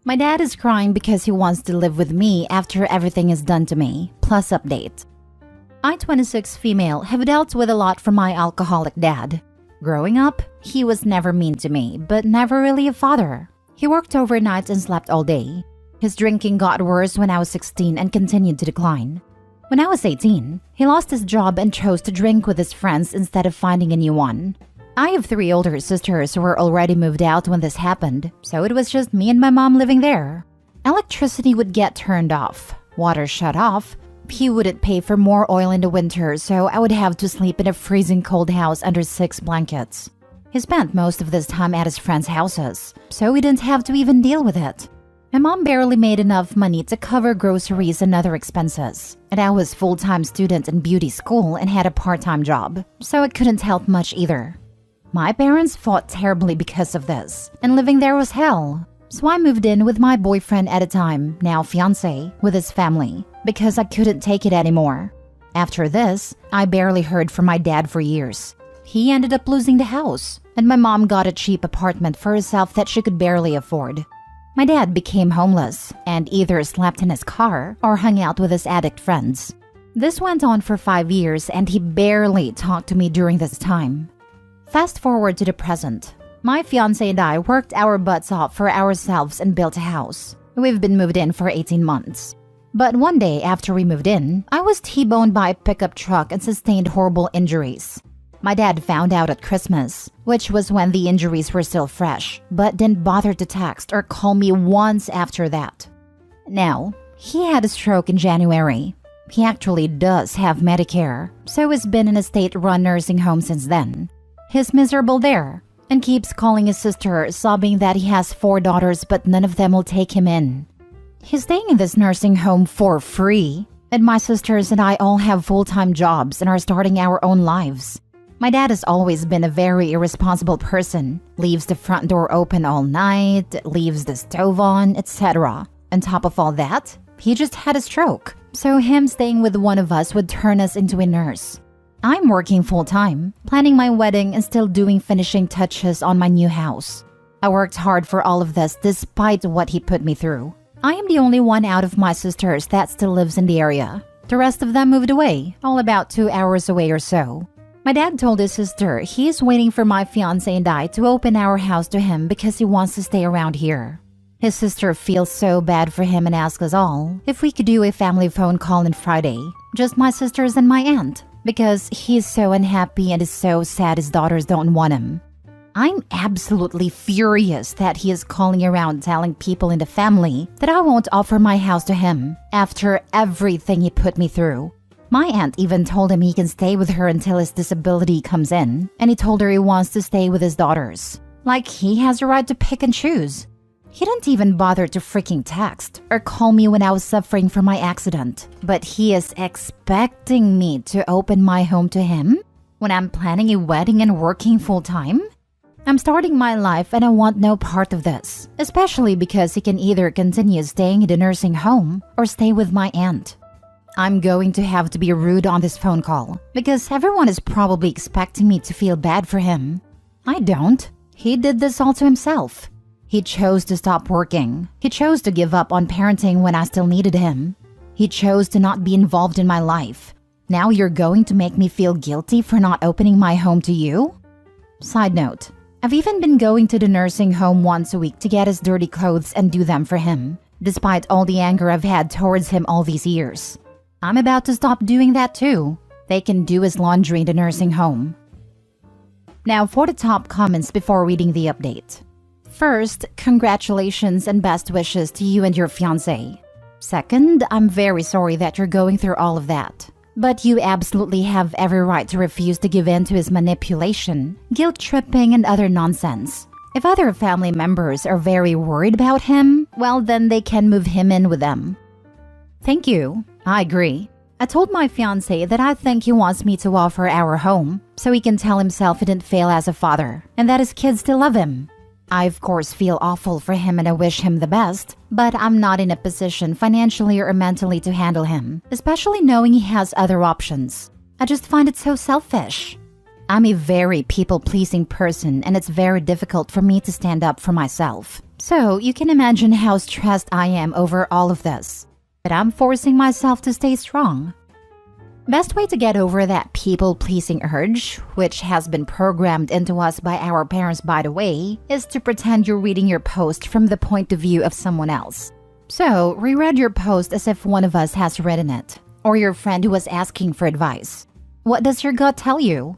My dad is crying because he wants to live with me after everything is done to me. Plus update. I, 26 female, have dealt with a lot from my alcoholic dad. Growing up, he was never mean to me, but never really a father. He worked overnight and slept all day. His drinking got worse when I was 16 and continued to decline. When I was 18, he lost his job and chose to drink with his friends instead of finding a new one. I have 3 older sisters who were already moved out when this happened, so it was just me and my mom living there. Electricity would get turned off, water shut off. He wouldn't pay for more oil in the winter, so I would have to sleep in a freezing cold house under 6 blankets. He spent most of this time at his friends' houses, so we didn't have to even deal with it. My mom barely made enough money to cover groceries and other expenses, and I was full-time student in beauty school and had a part-time job, so it couldn't help much either. My parents fought terribly because of this, and living there was hell. So I moved in with my boyfriend at a time, now fiancé, with his family, because I couldn't take it anymore. After this, I barely heard from my dad for years. He ended up losing the house, and my mom got a cheap apartment for herself that she could barely afford. My dad became homeless and either slept in his car or hung out with his addict friends. This went on for 5 years and he barely talked to me during this time. Fast forward to the present. My fiancé and I worked our butts off for ourselves and built a house. We've been moved in for 18 months. But one day after we moved in, I was T-boned by a pickup truck and sustained horrible injuries. My dad found out at Christmas, which was when the injuries were still fresh, but didn't bother to text or call me once after that. Now, he had a stroke in January. He actually does have Medicare, so he's been in a state-run nursing home since then. He's miserable there and keeps calling his sister, sobbing that he has 4 daughters but none of them will take him in. He's staying in this nursing home for free, and my sisters and I all have full-time jobs and are starting our own lives. My dad has always been a very irresponsible person, leaves the front door open all night, leaves the stove on, etc. On top of all that, he just had a stroke, so him staying with one of us would turn us into a nurse. I'm working full-time, planning my wedding and still doing finishing touches on my new house. I worked hard for all of this despite what he put me through. I am the only one out of my sisters that still lives in the area. The rest of them moved away, all about 2 hours away or so. My dad told his sister he is waiting for my fiancé and I to open our house to him because he wants to stay around here. His sister feels so bad for him and asks us all if we could do a family phone call on Friday, just my sisters and my aunt, because he's so unhappy and is so sad his daughters don't want him. I'm absolutely furious that he is calling around telling people in the family that I won't offer my house to him after everything he put me through. My aunt even told him he can stay with her until his disability comes in, and he told her he wants to stay with his daughters. Like he has a right to pick and choose. He didn't even bother to freaking text or call me when I was suffering from my accident. But he is expecting me to open my home to him when I'm planning a wedding and working full-time? I'm starting my life and I want no part of this, especially because he can either continue staying in the nursing home or stay with my aunt. I'm going to have to be rude on this phone call because everyone is probably expecting me to feel bad for him. I don't. He did this all to himself. He chose to stop working. He chose to give up on parenting when I still needed him. He chose to not be involved in my life. Now you're going to make me feel guilty for not opening my home to you? Side note, I've even been going to the nursing home once a week to get his dirty clothes and do them for him, despite all the anger I've had towards him all these years. I'm about to stop doing that too. They can do his laundry in the nursing home. Now for the top comments before reading the update. First, congratulations and best wishes to you and your fiancé. Second, I'm very sorry that you're going through all of that. But you absolutely have every right to refuse to give in to his manipulation, guilt-tripping, and other nonsense. If other family members are very worried about him, well then they can move him in with them. Thank you. I agree. I told my fiancé that I think he wants me to offer our home so he can tell himself he didn't fail as a father and that his kids still love him. I of course feel awful for him and I wish him the best, but I'm not in a position financially or mentally to handle him, especially knowing he has other options. I just find it so selfish. I'm a very people-pleasing person and it's very difficult for me to stand up for myself. So you can imagine how stressed I am over all of this. But I'm forcing myself to stay strong. Best way to get over that people-pleasing urge, which has been programmed into us by our parents by the way, is to pretend you're reading your post from the point of view of someone else. So, reread your post as if one of us has written it, or your friend who was asking for advice. What does your gut tell you?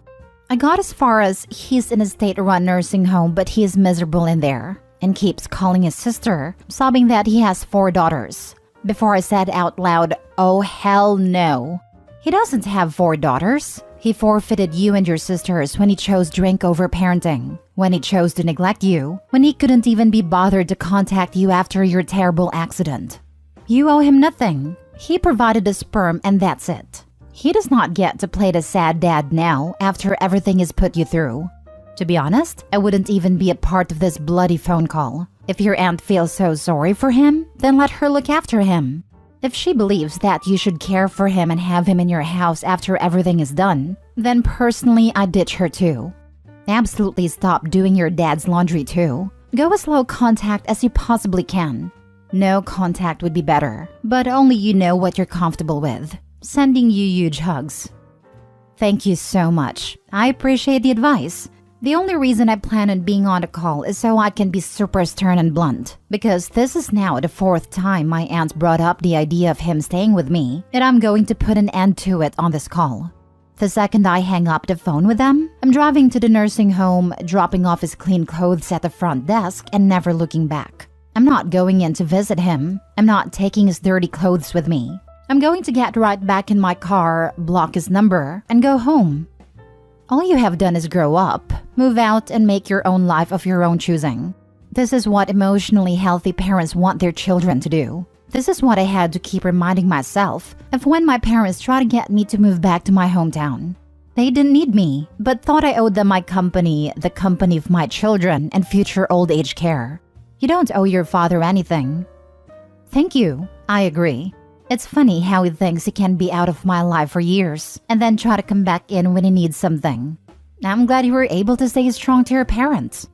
I got as far as he's in a state-run nursing home but he is miserable in there, and keeps calling his sister, sobbing that he has 4 daughters. Before I said out loud, oh hell no. He doesn't have 4 daughters. He forfeited you and your sisters when he chose drink over parenting, when he chose to neglect you, when he couldn't even be bothered to contact you after your terrible accident. You owe him nothing. He provided the sperm and that's it. He does not get to play the sad dad now after everything is put you through. To be honest, I wouldn't even be a part of this bloody phone call. If your aunt feels so sorry for him, then let her look after him. If she believes that you should care for him and have him in your house after everything is done, then personally I'd ditch her too. Absolutely stop doing your dad's laundry too. Go as low contact as you possibly can. No contact would be better, but only you know what you're comfortable with. Sending you huge hugs. Thank you so much. I appreciate the advice. The only reason I plan on being on a call is so I can be super stern and blunt, because this is now the 4th time my aunt brought up the idea of him staying with me, and I'm going to put an end to it on this call. The second I hang up the phone with them, I'm driving to the nursing home, dropping off his clean clothes at the front desk, and never looking back. I'm not going in to visit him. I'm not taking his dirty clothes with me. I'm going to get right back in my car, block his number, and go home. All you have done is grow up, move out, and make your own life of your own choosing. This is what emotionally healthy parents want their children to do. This is what I had to keep reminding myself of when my parents tried to get me to move back to my hometown. They didn't need me, but thought I owed them my company, the company of my children, and future old age care. You don't owe your father anything. Thank you. I agree. It's funny how he thinks he can be out of my life for years and then try to come back in when he needs something. I'm glad you were able to stay strong to your parents.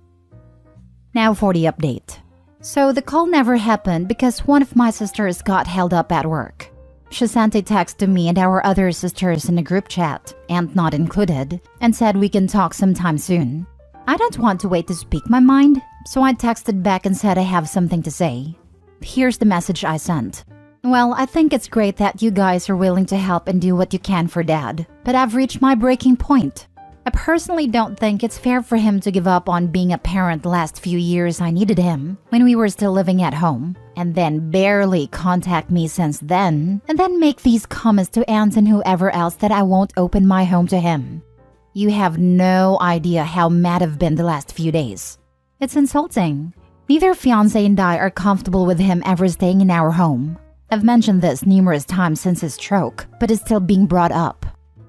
Now for the update. So the call never happened because one of my sisters got held up at work. She sent a text to me and our other sisters in a group chat, aunt not included, and said we can talk sometime soon. I don't want to wait to speak my mind, so I texted back and said I have something to say. Here's the message I sent. Well, I think it's great that you guys are willing to help and do what you can for Dad, but I've reached my breaking point. I personally don't think it's fair for him to give up on being a parent the last few years I needed him, when we were still living at home, and then barely contact me since then, and then make these comments to aunt and whoever else that I won't open my home to him. You have no idea how mad I've been the last few days. It's insulting. Neither fiancé and I are comfortable with him ever staying in our home. I've mentioned this numerous times since his stroke, but it's still being brought up.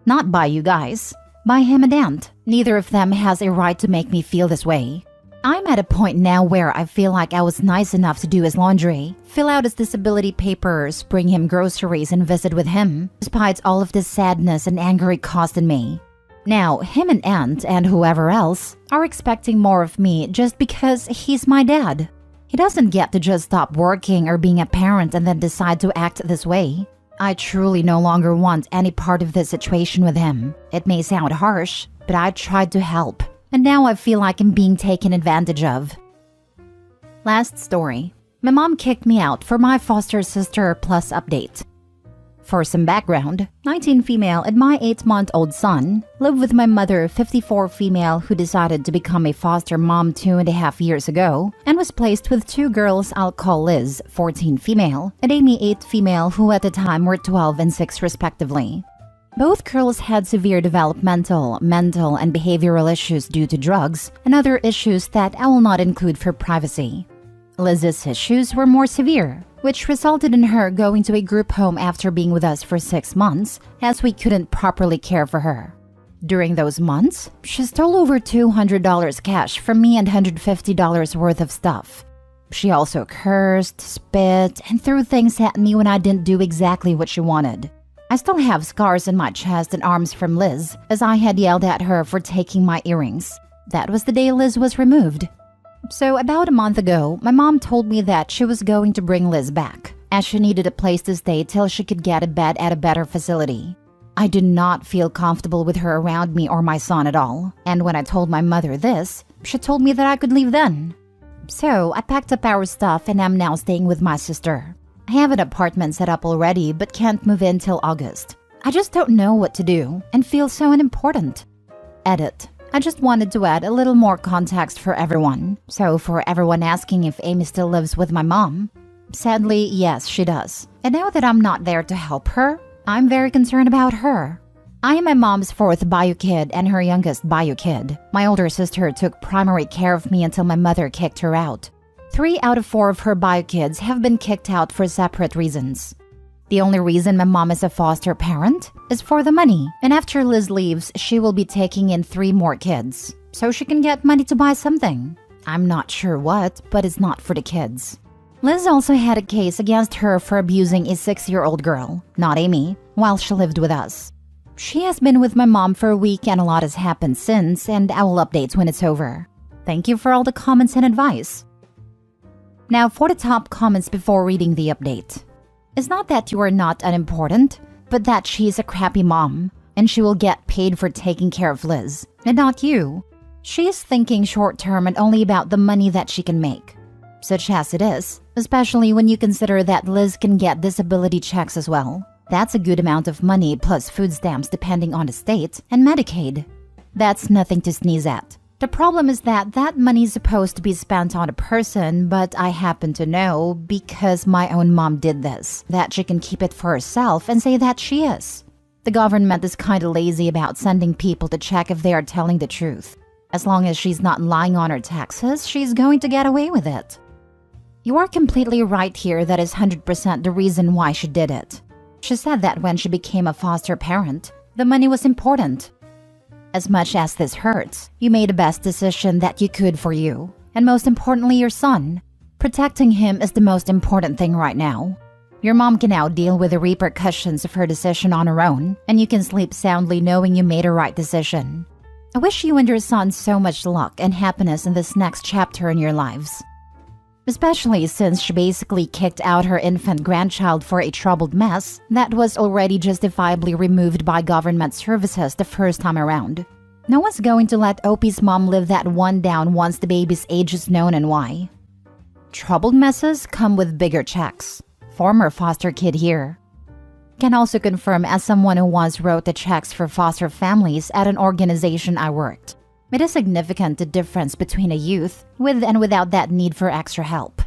Not by you guys, by him and aunt. Neither of them has a right to make me feel this way. I'm at a point now where I feel like I was nice enough to do his laundry, fill out his disability papers, bring him groceries, and visit with him, despite all of this sadness and anger it caused in me. Now, him and aunt and whoever else are expecting more of me just because he's my dad. He doesn't get to just stop working or being a parent and then decide to act this way. I truly no longer want any part of this situation with him. It may sound harsh, but I tried to help, and now I feel like I'm being taken advantage of. Last story. My mom kicked me out for my foster sister plus update. For some background, 19 female and my 8-month-old son live with my mother, 54 female, who decided to become a foster mom 2.5 years ago and was placed with 2 girls I'll call Liz, 14 female, and Amy, 8 female, who at the time were 12 and 6 respectively. Both girls had severe developmental, mental, and behavioral issues due to drugs and other issues that I will not include for privacy. Liz's issues were more severe, which resulted in her going to a group home after being with us for 6 months, as we couldn't properly care for her. During those months, she stole over $200 cash from me and $150 worth of stuff. She also cursed, spit, and threw things at me when I didn't do exactly what she wanted. I still have scars on my chest and arms from Liz, as I had yelled at her for taking my earrings. That was the day Liz was removed. So about a month ago, my mom told me that she was going to bring Liz back, as she needed a place to stay till she could get a bed at a better facility. I did not feel comfortable with her around me or my son at all, and when I told my mother this, she told me that I could leave then. So I packed up our stuff and am now staying with my sister. I have an apartment set up already but can't move in till August. I just don't know what to do and feel so unimportant. Edit. I just wanted to add a little more context for everyone. So for everyone asking if Amy still lives with my mom, sadly, yes, she does. And now that I'm not there to help her, I'm very concerned about her. I am my mom's fourth bio kid and her youngest bio kid. My older sister took primary care of me until my mother kicked her out. 3 out of 4 of her bio kids have been kicked out for separate reasons. The only reason my mom is a foster parent is for the money, and after Liz leaves, she will be taking in 3 more kids, so she can get money to buy something. I'm not sure what, but it's not for the kids. Liz also had a case against her for abusing a 6-year-old girl, not Amy, while she lived with us. She has been with my mom for a week and a lot has happened since, and I will update when it's over. Thank you for all the comments and advice. Now for the top comments before reading the update. It's not that you are not unimportant, but that she's a crappy mom, and she will get paid for taking care of Liz, and not you. She is thinking short-term and only about the money that she can make. Such as it is, especially when you consider that Liz can get disability checks as well. That's a good amount of money plus food stamps depending on the state, and Medicaid. That's nothing to sneeze at. The problem is that that money is supposed to be spent on a person, but I happen to know, because my own mom did this, that she can keep it for herself and say that she is. The government is kinda lazy about sending people to check if they are telling the truth. As long as she's not lying on her taxes, she's going to get away with it. You are completely right here. That is 100% the reason why she did it. She said that when she became a foster parent, the money was important. As much as this hurts, you made the best decision that you could for you, and most importantly your son. Protecting him is the most important thing right now. Your mom can now deal with the repercussions of her decision on her own, and you can sleep soundly knowing you made a right decision. I wish you and your son so much luck and happiness in this next chapter in your lives. Especially since she basically kicked out her infant grandchild for a troubled mess that was already justifiably removed by government services the first time around. No one's going to let Opie's mom live that one down once the baby's age is known and why. Troubled messes come with bigger checks. Former foster kid here. Can also confirm as someone who once wrote the checks for foster families at an organization I worked. It is significant the difference between a youth with and without that need for extra help.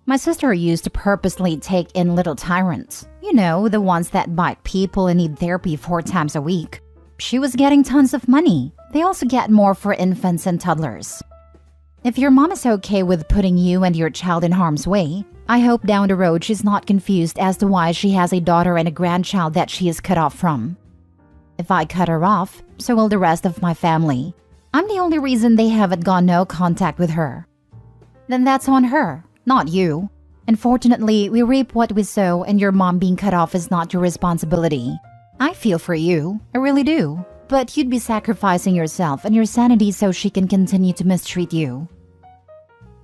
My sister used to purposely take in little tyrants. You know, the ones that bite people and need therapy 4 times a week. She was getting tons of money. They also get more for infants and toddlers. If your mom is okay with putting you and your child in harm's way, I hope down the road she's not confused as to why she has a daughter and a grandchild that she is cut off from. If I cut her off, so will the rest of my family. I'm the only reason they haven't gone no contact with her. Then that's on her, not you. Unfortunately, we reap what we sow, and your mom being cut off is not your responsibility. I feel for you, I really do. But you'd be sacrificing yourself and your sanity so she can continue to mistreat you.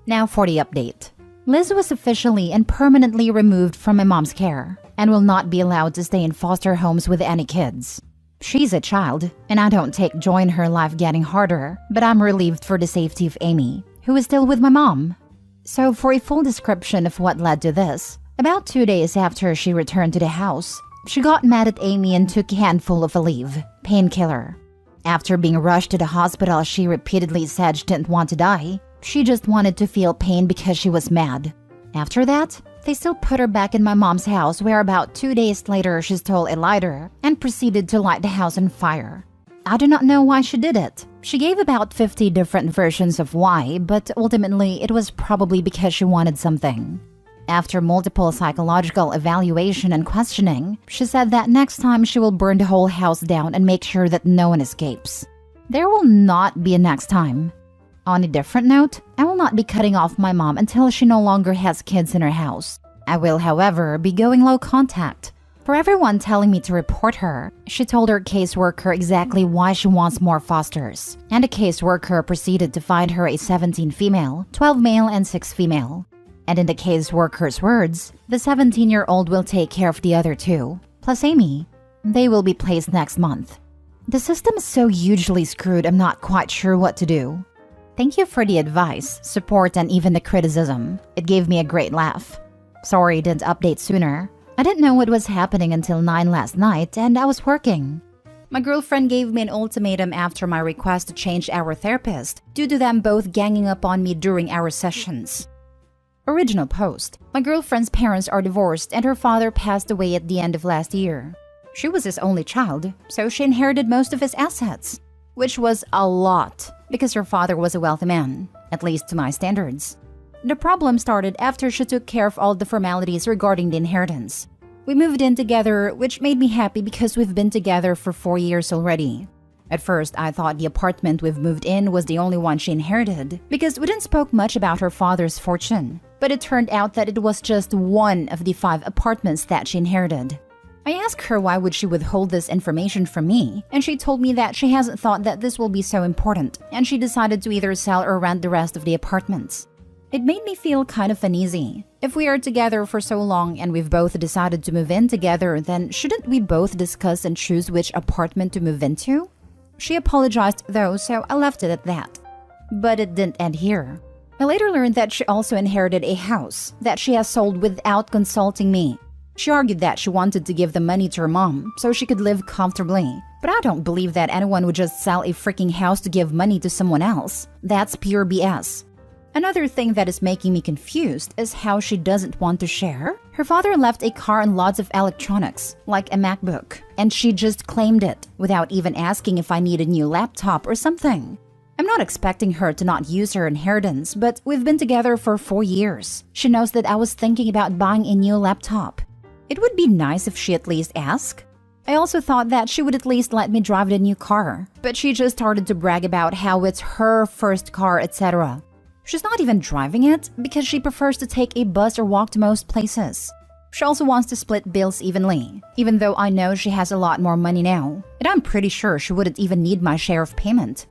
Now for the update. Liz was officially and permanently removed from my mom's care and will not be allowed to stay in foster homes with any kids. She's a child, and I don't take joy in her life getting harder, but I'm relieved for the safety of Amy, who is still with my mom. So for a full description of what led to this, about 2 days after she returned to the house, she got mad at Amy and took a handful of Aleve, painkiller. After being rushed to the hospital, she repeatedly said she didn't want to die. She just wanted to feel pain because she was mad. After that, they still put her back in my mom's house, where about 2 days later she stole a lighter and proceeded to light the house on fire. I do not know why she did it. She gave about 50 different versions of why, but ultimately it was probably because she wanted something. After multiple psychological evaluation and questioning, she said that next time she will burn the whole house down and make sure that no one escapes. There will not be a next time. On a different note, I will not be cutting off my mom until she no longer has kids in her house. I will, however, be going low contact. For everyone telling me to report her, she told her caseworker exactly why she wants more fosters. And the caseworker proceeded to find her a 17 female, 12 male, and 6 female. And in the caseworker's words, the 17-year-old will take care of the other 2, plus Amy. They will be placed next month. The system is so hugely screwed, I'm not quite sure what to do. Thank you for the advice, support, and even the criticism. It gave me a great laugh. Sorry I didn't update sooner. I didn't know what was happening until 9 last night, and I was working. My girlfriend gave me an ultimatum after my request to change our therapist due to them both ganging up on me during our sessions. Original post. My girlfriend's parents are divorced and her father passed away at the end of last year. She was his only child, so she inherited most of his assets, which was a lot because her father was a wealthy man, at least to my standards. The problem started after she took care of all the formalities regarding the inheritance. We moved in together, which made me happy because we've been together for 4 years already. At first, I thought the apartment we've moved in was the only one she inherited because we didn't spoke much about her father's fortune. But it turned out that it was just one of the 5 apartments that she inherited. I asked her why would she withhold this information from me, and she told me that she hasn't thought that this will be so important, and she decided to either sell or rent the rest of the apartments. It made me feel kind of uneasy. If we are together for so long and we've both decided to move in together, then shouldn't we both discuss and choose which apartment to move into? She apologized though, so I left it at that. But it didn't end here. I later learned that she also inherited a house that she has sold without consulting me. She argued that she wanted to give the money to her mom so she could live comfortably. But I don't believe that anyone would just sell a freaking house to give money to someone else. That's pure BS. Another thing that is making me confused is how she doesn't want to share. Her father left a car and lots of electronics, like a MacBook, and she just claimed it without even asking if I need a new laptop or something. I'm not expecting her to not use her inheritance, but we've been together for 4 years. She knows that I was thinking about buying a new laptop. It would be nice if she at least asked. I also thought that she would at least let me drive the new car, but she just started to brag about how it's her first car, etc. She's not even driving it because she prefers to take a bus or walk to most places. She also wants to split bills evenly, even though I know she has a lot more money now, and I'm pretty sure she wouldn't even need my share of payment.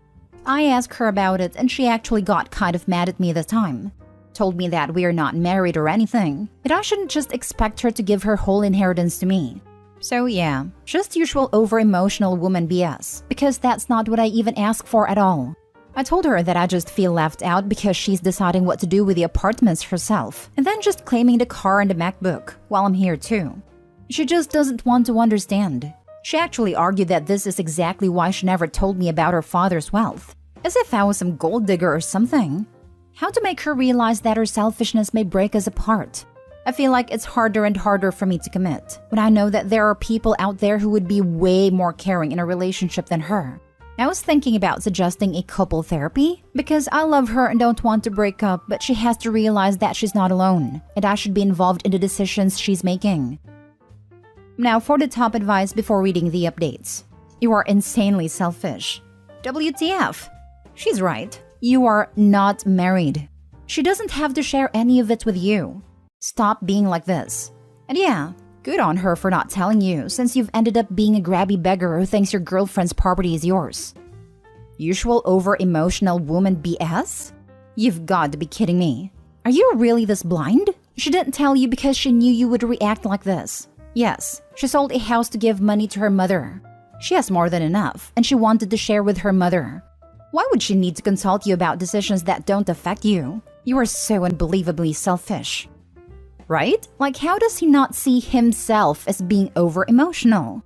I asked her about it and she actually got kind of mad at me this time. Told me that we are not married or anything, and I shouldn't just expect her to give her whole inheritance to me. So yeah, just usual over-emotional woman BS, because that's not what I even asked for at all. I told her that I just feel left out because she's deciding what to do with the apartments herself, and then just claiming the car and the MacBook while I'm here too. She just doesn't want to understand. She actually argued that this is exactly why she never told me about her father's wealth, as if I was some gold digger or something. How to make her realize that her selfishness may break us apart. I feel like it's harder and harder for me to commit when I know that there are people out there who would be way more caring in a relationship than her. I was thinking about suggesting a couple therapy because I love her and don't want to break up, but she has to realize that she's not alone and I should be involved in the decisions she's making. Now for the top advice before reading the updates. You are insanely selfish. WTF? She's right. You are not married. She doesn't have to share any of it with you. Stop being like this. And yeah, good on her for not telling you, since you've ended up being a grabby beggar who thinks your girlfriend's property is yours. Usual over-emotional woman BS? You've got to be kidding me. Are you really this blind? She didn't tell you because she knew you would react like this. Yes, she sold a house to give money to her mother. She has more than enough, and she wanted to share with her mother. Why would she need to consult you about decisions that don't affect you? You are so unbelievably selfish. Right? Like, how does he not see himself as being over-emotional?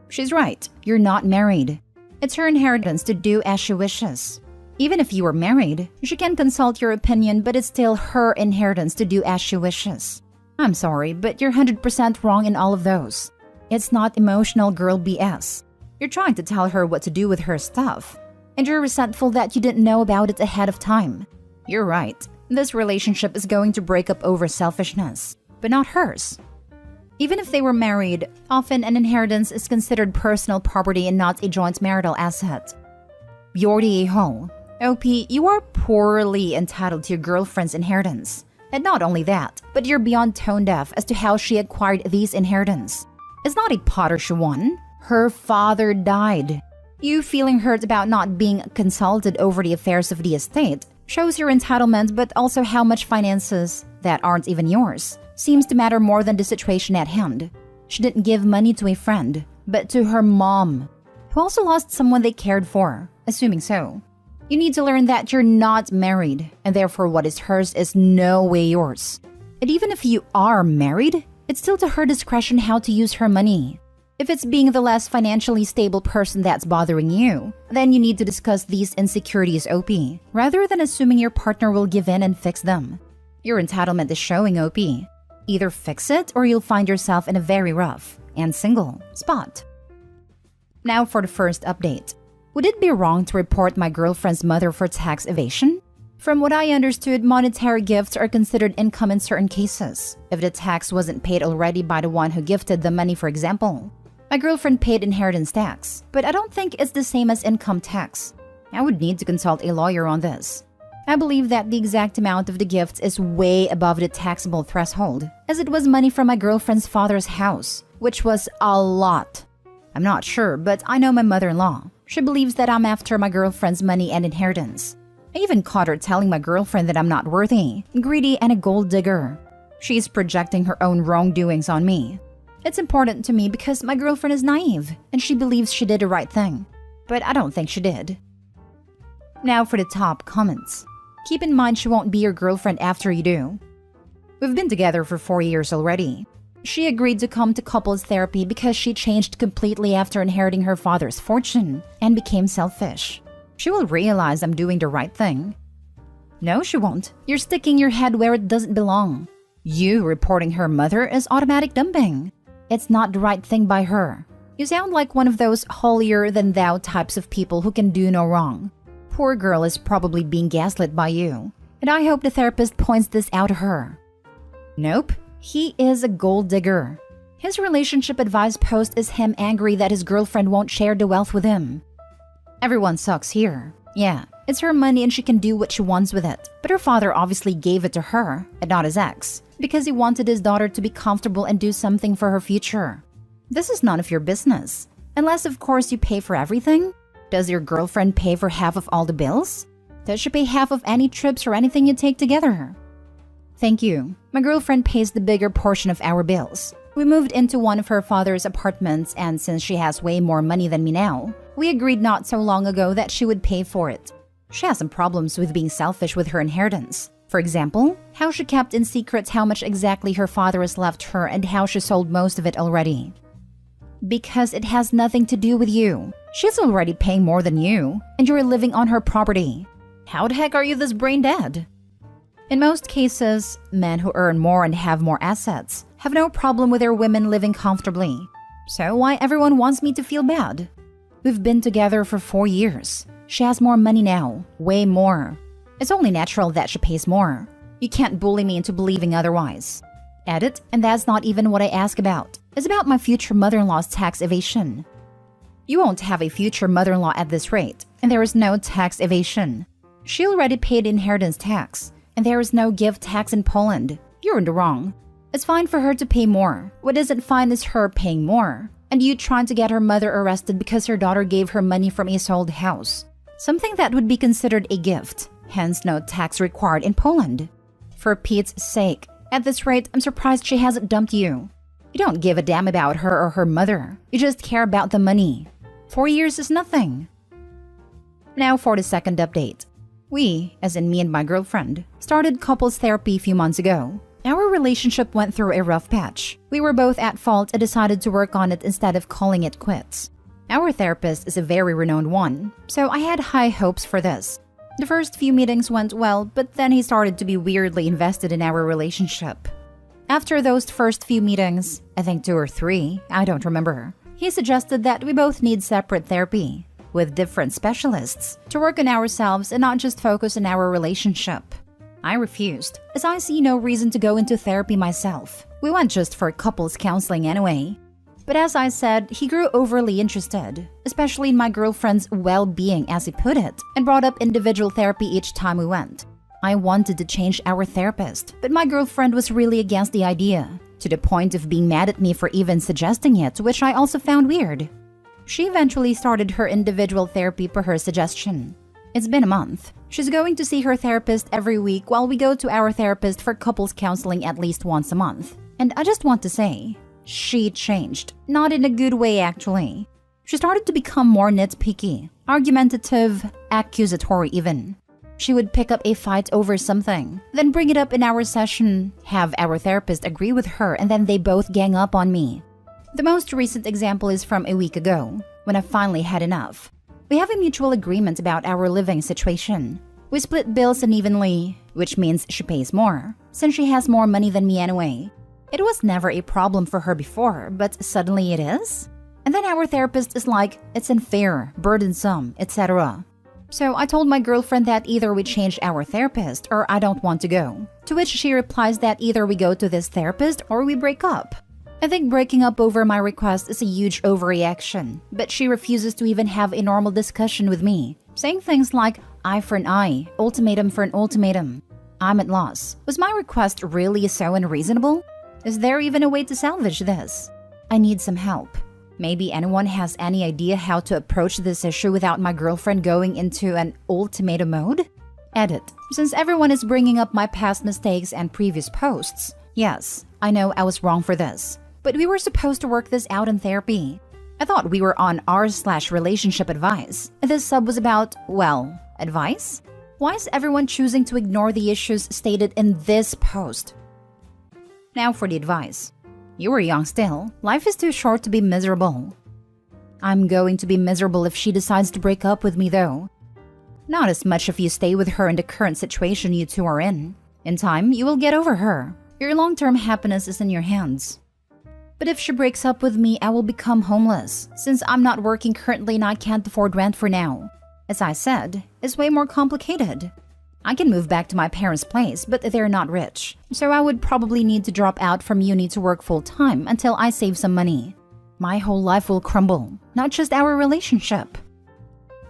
She's right. You're not married. It's her inheritance to do as she wishes. Even if you were married, she can consult your opinion, but it's still her inheritance to do as she wishes. I'm sorry, but you're 100% wrong in all of those. It's not emotional girl BS. You're trying to tell her what to do with her stuff, and you're resentful that you didn't know about it ahead of time. You're right. This relationship is going to break up over selfishness, but not hers. Even if they were married, often an inheritance is considered personal property and not a joint marital asset. You're the a-hole. OP, you are poorly entitled to your girlfriend's inheritance. And not only that, but you're beyond tone deaf as to how she acquired these inheritance. It's not a Potter she won. Her father died. You feeling hurt about not being consulted over the affairs of the estate shows your entitlement, but also how much finances that aren't even yours seems to matter more than the situation at hand. She didn't give money to a friend, but to her mom, who also lost someone they cared for, assuming so. You need to learn that you're not married, and therefore what is hers is no way yours. And even if you are married, it's still to her discretion how to use her money. If it's being the less financially stable person that's bothering you, then you need to discuss these insecurities OP, rather than assuming your partner will give in and fix them. Your entitlement is showing OP. Either fix it or you'll find yourself in a very rough and single spot. Now for the first update. Would it be wrong to report my girlfriend's mother for tax evasion? From what I understood, monetary gifts are considered income in certain cases, if the tax wasn't paid already by the one who gifted the money, for example. My girlfriend paid inheritance tax, but I don't think it's the same as income tax. I would need to consult a lawyer on this. I believe that the exact amount of the gifts is way above the taxable threshold, as it was money from my girlfriend's father's house, which was a lot. I'm not sure, but I know my mother-in-law. She believes that I'm after my girlfriend's money and inheritance. I even caught her telling my girlfriend that I'm not worthy, greedy, and a gold digger. She's projecting her own wrongdoings on me. It's important to me because my girlfriend is naive, and she believes she did the right thing. But I don't think she did. Now for the top comments. Keep in mind she won't be your girlfriend after you do. We've been together for 4 years already. She agreed to come to couples therapy because she changed completely after inheriting her father's fortune and became selfish. She will realize I'm doing the right thing. No, she won't. You're sticking your head where it doesn't belong. You reporting her mother is automatic dumping. It's not the right thing by her. You sound like one of those holier-than-thou types of people who can do no wrong. Poor girl is probably being gaslit by you, and I hope the therapist points this out to her. Nope, he is a gold digger. His relationship advice post is him angry that his girlfriend won't share the wealth with him. Everyone sucks here. Yeah, it's her money and she can do what she wants with it, but her father obviously gave it to her, and not his ex, because he wanted his daughter to be comfortable and do something for her future. This is none of your business. Unless, of course, you pay for everything. Does your girlfriend pay for half of all the bills? Does she pay half of any trips or anything you take together? Thank you. My girlfriend pays the bigger portion of our bills. We moved into one of her father's apartments, and since she has way more money than me now, we agreed not so long ago that she would pay for it. She has some problems with being selfish with her inheritance. For example, how she kept in secret how much exactly her father has left her and how she sold most of it already. Because it has nothing to do with you. She's already paying more than you, and you're living on her property. How the heck are you this brain dead? In most cases, men who earn more and have more assets have no problem with their women living comfortably. So why everyone wants me to feel bad? We've been together for 4 years. She has more money now, way more. It's only natural that she pays more. You can't bully me into believing otherwise. Edit, and that's not even what I ask about. It's about my future mother-in-law's tax evasion. You won't have a future mother-in-law at this rate, and there is no tax evasion. She already paid inheritance tax, and there is no gift tax in Poland. You're in the wrong. It's fine for her to pay more. What isn't fine is her paying more, and you trying to get her mother arrested because her daughter gave her money from a sold house. Something that would be considered a gift, hence no tax required in Poland. For Pete's sake, at this rate, I'm surprised she hasn't dumped you. You don't give a damn about her or her mother. You just care about the money. 4 years is nothing. Now for the second update. We, as in me and my girlfriend, started couples therapy a few months ago. Our relationship went through a rough patch. We were both at fault and decided to work on it instead of calling it quits. Our therapist is a very renowned one, so I had high hopes for this. The first few meetings went well, but then he started to be weirdly invested in our relationship. After those first few meetings, I think 2 or 3, I don't remember, he suggested that we both need separate therapy, with different specialists, to work on ourselves and not just focus on our relationship. I refused, as I see no reason to go into therapy myself. We went just for couples counseling anyway. But as I said, he grew overly interested, especially in my girlfriend's well-being, as he put it, and brought up individual therapy each time we went. I wanted to change our therapist, but my girlfriend was really against the idea, to the point of being mad at me for even suggesting it, which I also found weird. She eventually started her individual therapy per her suggestion. It's been a month. She's going to see her therapist every week while we go to our therapist for couples counseling at least once a month. And I just want to say, she changed. Not in a good way, actually. She started to become more nitpicky, argumentative, accusatory even. She would pick up a fight over something, then bring it up in our session, have our therapist agree with her, and then they both gang up on me. The most recent example is from a week ago, when I finally had enough. We have a mutual agreement about our living situation. We split bills unevenly, which means she pays more, since she has more money than me anyway. It was never a problem for her before, but suddenly it is? And then our therapist is like, it's unfair, burdensome, etc. So I told my girlfriend that either we change our therapist or I don't want to go. To which she replies that either we go to this therapist or we break up. I think breaking up over my request is a huge overreaction, but she refuses to even have a normal discussion with me, saying things like eye for an eye, ultimatum for an ultimatum. I'm at loss. Was my request really so unreasonable? Is there even a way to salvage this? I need some help. Maybe anyone has any idea how to approach this issue without my girlfriend going into an ultimatum mode? Edit. Since everyone is bringing up my past mistakes and previous posts, yes, I know I was wrong for this, but we were supposed to work this out in therapy. I thought we were on r/relationship advice. This sub was about, well, advice? Why is everyone choosing to ignore the issues stated in this post? Now for the advice. You were young still. Life is too short to be miserable. I'm going to be miserable if she decides to break up with me though. Not as much if you stay with her in the current situation you two are in. In time, you will get over her. Your long-term happiness is in your hands. But if she breaks up with me, I will become homeless, since I'm not working currently and I can't afford rent for now. As I said, it's way more complicated. I can move back to my parents' place, but they're not rich, so I would probably need to drop out from uni to work full-time until I save some money. My whole life will crumble, not just our relationship.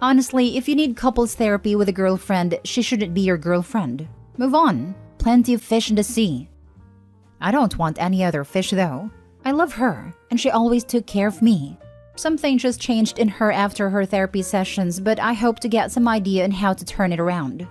Honestly, if you need couples therapy with a girlfriend, she shouldn't be your girlfriend. Move on. Plenty of fish in the sea. I don't want any other fish though. I love her, and she always took care of me. Something just changed in her after her therapy sessions, but I hope to get some idea on how to turn it around.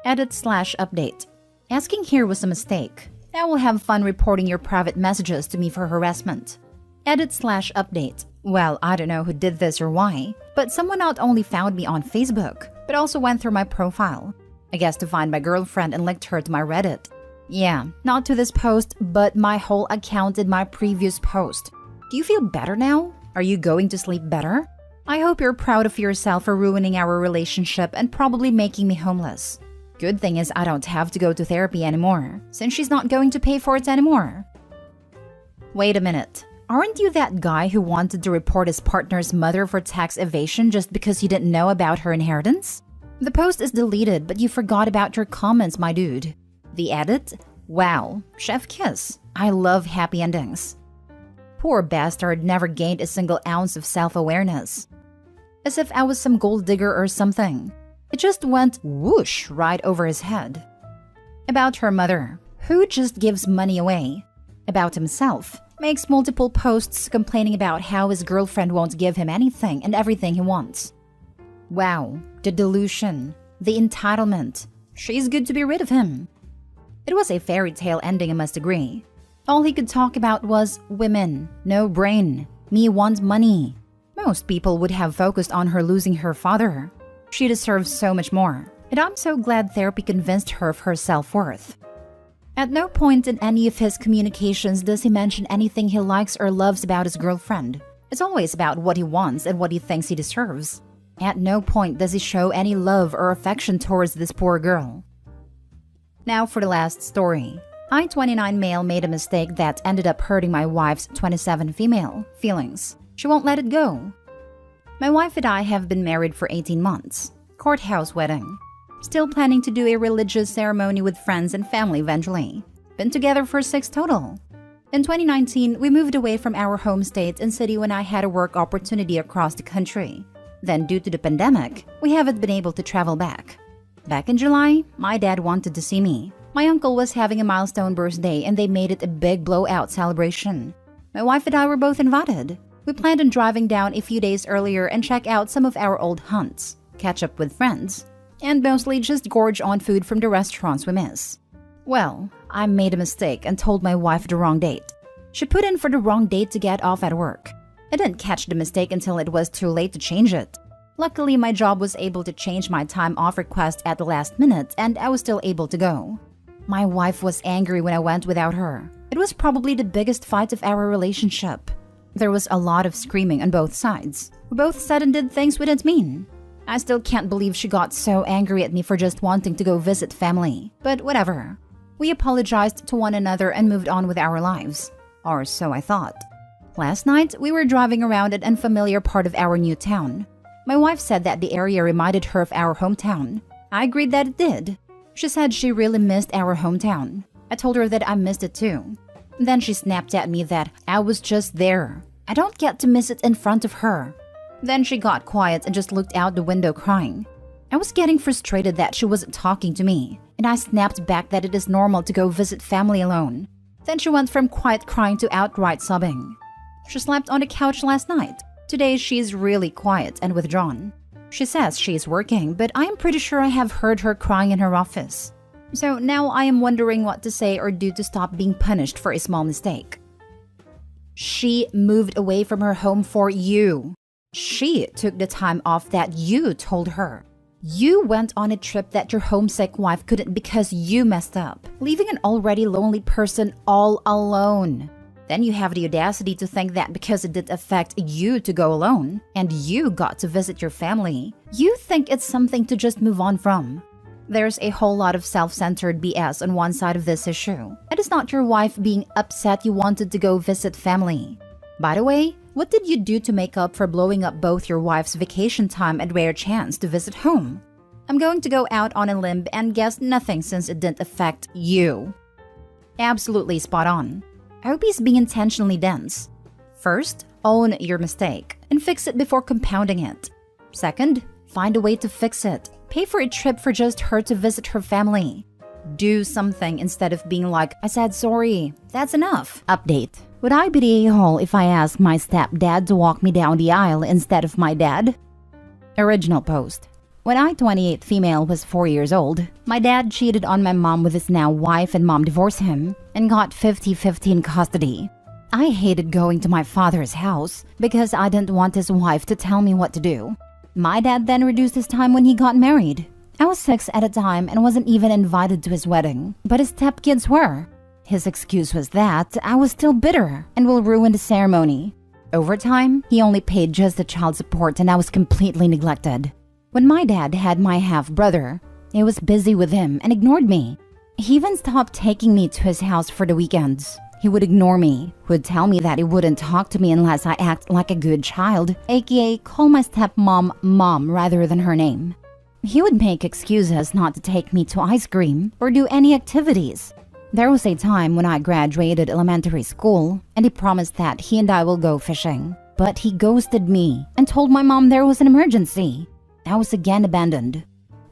Edit/update. Asking here was a mistake. I will have fun reporting your private messages to me for harassment. Edit/update. Well, I don't know who did this or why, but someone not only found me on Facebook, but also went through my profile. I guess to find my girlfriend and linked her to my Reddit. Yeah, not to this post, but my whole account in my previous post. Do you feel better now? Are you going to sleep better? I hope you're proud of yourself for ruining our relationship and probably making me homeless. Good thing is I don't have to go to therapy anymore, since she's not going to pay for it anymore. Wait a minute. Aren't you that guy who wanted to report his partner's mother for tax evasion just because you didn't know about her inheritance? The post is deleted, but you forgot about your comments, my dude. The edit? Wow, chef kiss. I love happy endings. Poor bastard never gained a single ounce of self-awareness. As if I was some gold digger or something. It just went whoosh right over his head. About her mother, who just gives money away. About himself, makes multiple posts complaining about how his girlfriend won't give him anything and everything he wants. Wow, the delusion, the entitlement. She's good to be rid of him. It was a fairy tale ending, I must agree. All he could talk about was women, no brain, me want money. Most people would have focused on her losing her father. She deserves so much more, and I'm so glad therapy convinced her of her self-worth. At no point in any of his communications does he mention anything he likes or loves about his girlfriend. It's always about what he wants and what he thinks he deserves. At no point does he show any love or affection towards this poor girl. Now for the last story. I, 29 male, made a mistake that ended up hurting my wife's 27 female feelings. She won't let it go. My wife and I have been married for 18 months. Courthouse wedding. Still planning to do a religious ceremony with friends and family eventually. Been together for 6 total. In 2019, we moved away from our home state and city when I had a work opportunity across the country. Then due to the pandemic, we haven't been able to travel back. Back in July, my dad wanted to see me. My uncle was having a milestone birthday and they made it a big blowout celebration. My wife and I were both invited. We planned on driving down a few days earlier and check out some of our old hunts, catch up with friends, and mostly just gorge on food from the restaurants we miss. Well, I made a mistake and told my wife the wrong date. She put in for the wrong date to get off at work. I didn't catch the mistake until it was too late to change it. Luckily, my job was able to change my time off request at the last minute and I was still able to go. My wife was angry when I went without her. It was probably the biggest fight of our relationship. There was a lot of screaming on both sides. We both said and did things we didn't mean. I still can't believe she got so angry at me for just wanting to go visit family. But whatever. We apologized to one another and moved on with our lives. Or so I thought. Last night, we were driving around an unfamiliar part of our new town. My wife said that the area reminded her of our hometown. I agreed that it did. She said she really missed our hometown. I told her that I missed it too. Then she snapped at me that I was just there. I don't get to miss it in front of her. Then she got quiet and just looked out the window crying. I was getting frustrated that she wasn't talking to me, and I snapped back that it is normal to go visit family alone. Then she went from quiet crying to outright sobbing. She slept on the couch last night. Today she's really quiet and withdrawn. She says she's working, but I am pretty sure I have heard her crying in her office. So now I am wondering what to say or do to stop being punished for a small mistake. She moved away from her home for you. She took the time off that you told her. You went on a trip that your homesick wife couldn't because you messed up, leaving an already lonely person all alone. Then you have the audacity to think that because it didn't affect you to go alone, and you got to visit your family, you think it's something to just move on from. There's a whole lot of self-centered BS on one side of this issue. It is not your wife being upset you wanted to go visit family. By the way, what did you do to make up for blowing up both your wife's vacation time and rare chance to visit home? I'm going to go out on a limb and guess nothing since it didn't affect you. Absolutely spot on. I hope he's being intentionally dense. First, own your mistake and fix it before compounding it. Second, find a way to fix it. Pay for a trip for just her to visit her family. Do something instead of being like, I said sorry, that's enough. Update. Would I be the a-hole if I asked my stepdad to walk me down the aisle instead of my dad? Original post. When I, 28 female, was 4 years old, my dad cheated on my mom with his now wife and mom divorced him and got 50-50 in custody. I hated going to my father's house because I didn't want his wife to tell me what to do. My dad then reduced his time when he got married. I was 6 at a time and wasn't even invited to his wedding, but his stepkids were. His excuse was that I was still bitter and will ruin the ceremony. Over time, he only paid just the child support and I was completely neglected. When my dad had my half-brother, he was busy with him and ignored me. He even stopped taking me to his house for the weekends. He would ignore me, would tell me that he wouldn't talk to me unless I act like a good child, aka call my stepmom mom rather than her name. He would make excuses not to take me to ice cream or do any activities. There was a time when I graduated elementary school and he promised that he and I will go fishing. But he ghosted me and told my mom there was an emergency. I was again abandoned.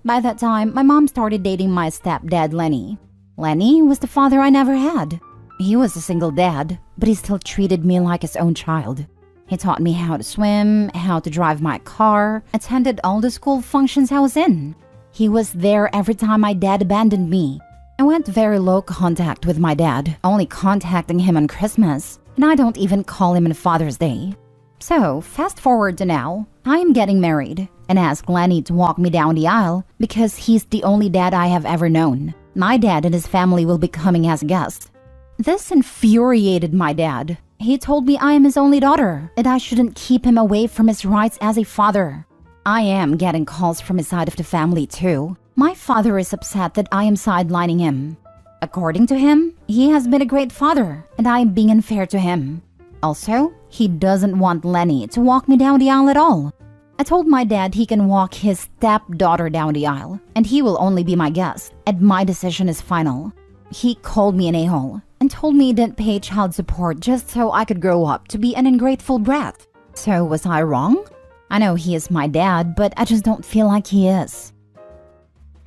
By that time, my mom started dating my stepdad, Lenny. Lenny was the father I never had. He was a single dad, but he still treated me like his own child. He taught me how to swim, how to drive my car, attended all the school functions I was in. He was there every time my dad abandoned me. I went very low contact with my dad, only contacting him on Christmas, and I don't even call him on Father's Day. So, fast forward to now, I am getting married and ask Lenny to walk me down the aisle because he's the only dad I have ever known. My dad and his family will be coming as guests. This infuriated my dad. He told me I am his only daughter and I shouldn't keep him away from his rights as a father. I am getting calls from his side of the family too. My father is upset that I am sidelining him. According to him, he has been a great father and I am being unfair to him. Also, he doesn't want Lenny to walk me down the aisle at all. I told my dad he can walk his stepdaughter down the aisle, and he will only be my guest, and my decision is final. He called me an a-hole, and told me he didn't pay child support just so I could grow up to be an ungrateful brat. So was I wrong? I know he is my dad, but I just don't feel like he is.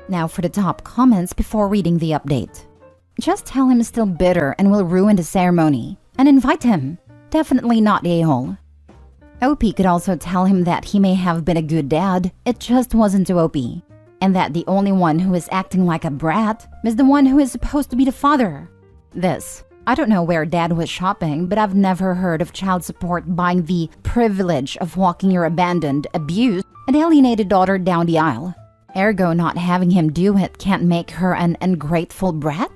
Now for the top comments before reading the update. Just tell him he's still bitter and will ruin the ceremony. And invite him. Definitely not a-hole. OP could also tell him that he may have been a good dad, it just wasn't to OP. And that the only one who is acting like a brat is the one who is supposed to be the father. I don't know where dad was shopping, but I've never heard of child support buying the privilege of walking your abandoned, abused, and alienated daughter down the aisle. Ergo, not having him do it can't make her an ungrateful brat?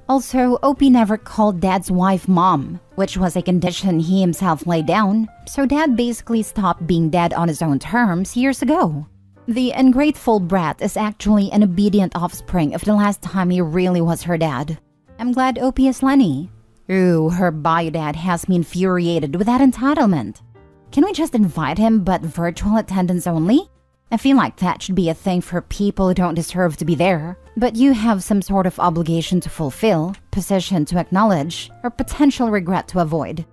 Also, OP never called dad's wife mom, which was a condition he himself laid down, so dad basically stopped being dad on his own terms years ago. The ungrateful brat is actually an obedient offspring of the last time he really was her dad. I'm glad OP is Lenny. Ooh, her bio dad has me infuriated with that entitlement. Can we just invite him but virtual attendance only? I feel like that should be a thing for people who don't deserve to be there, but you have some sort of obligation to fulfill, position to acknowledge, or potential regret to avoid.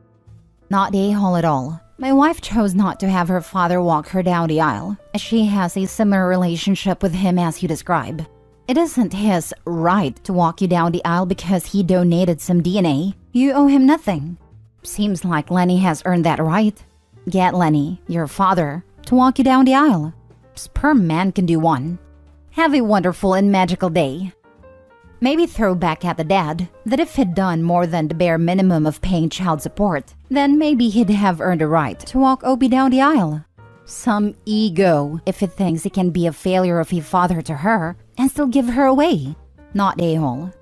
Not a-hole at all. My wife chose not to have her father walk her down the aisle, as she has a similar relationship with him as you describe. It isn't his right to walk you down the aisle because he donated some DNA. You owe him nothing. Seems like Lenny has earned that right. Get Lenny, your father, to walk you down the aisle. Sperm man can do one. Have a wonderful and magical day. Maybe throw back at the dad that if he'd done more than the bare minimum of paying child support, then maybe he'd have earned a right to walk Obi down the aisle. Some ego if he thinks he can be a failure of a father to her and still give her away. Not a-hole.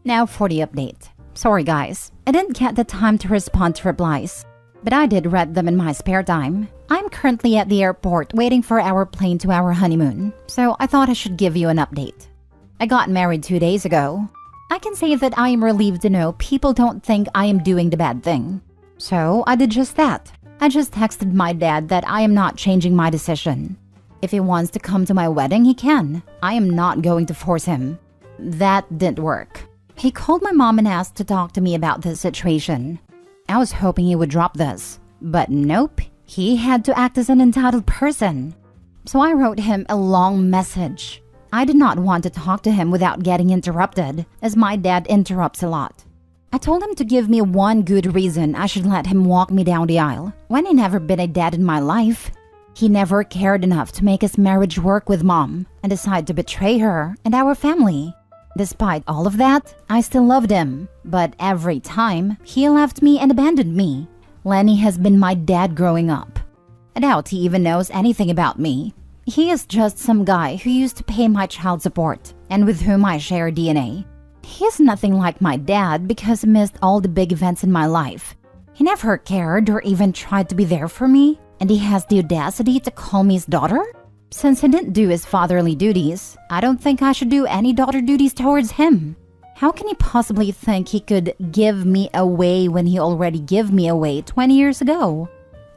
Now for the update. Sorry guys, I didn't get the time to respond to replies, but I did read them in my spare time. I'm currently at the airport waiting for our plane to our honeymoon, so I thought I should give you an update. I got married 2 days ago. I can say that I am relieved to know people don't think I am doing the bad thing. So I did just that. I just texted my dad that I am not changing my decision. If he wants to come to my wedding, he can. I am not going to force him. That didn't work. He called my mom and asked to talk to me about this situation. I was hoping he would drop this, but nope. He had to act as an entitled person. So I wrote him a long message. I did not want to talk to him without getting interrupted, as my dad interrupts a lot. I told him to give me one good reason I should let him walk me down the aisle, when he never been a dad in my life. He never cared enough to make his marriage work with mom and decide to betray her and our family. Despite all of that, I still loved him, but every time, he left me and abandoned me. Lenny has been my dad growing up. I doubt he even knows anything about me. He is just some guy who used to pay my child support and with whom I share DNA. He is nothing like my dad because he missed all the big events in my life. He never cared or even tried to be there for me, and he has the audacity to call me his daughter? Since he didn't do his fatherly duties, I don't think I should do any daughter duties towards him. How can he possibly think he could give me away when he already gave me away 20 years ago?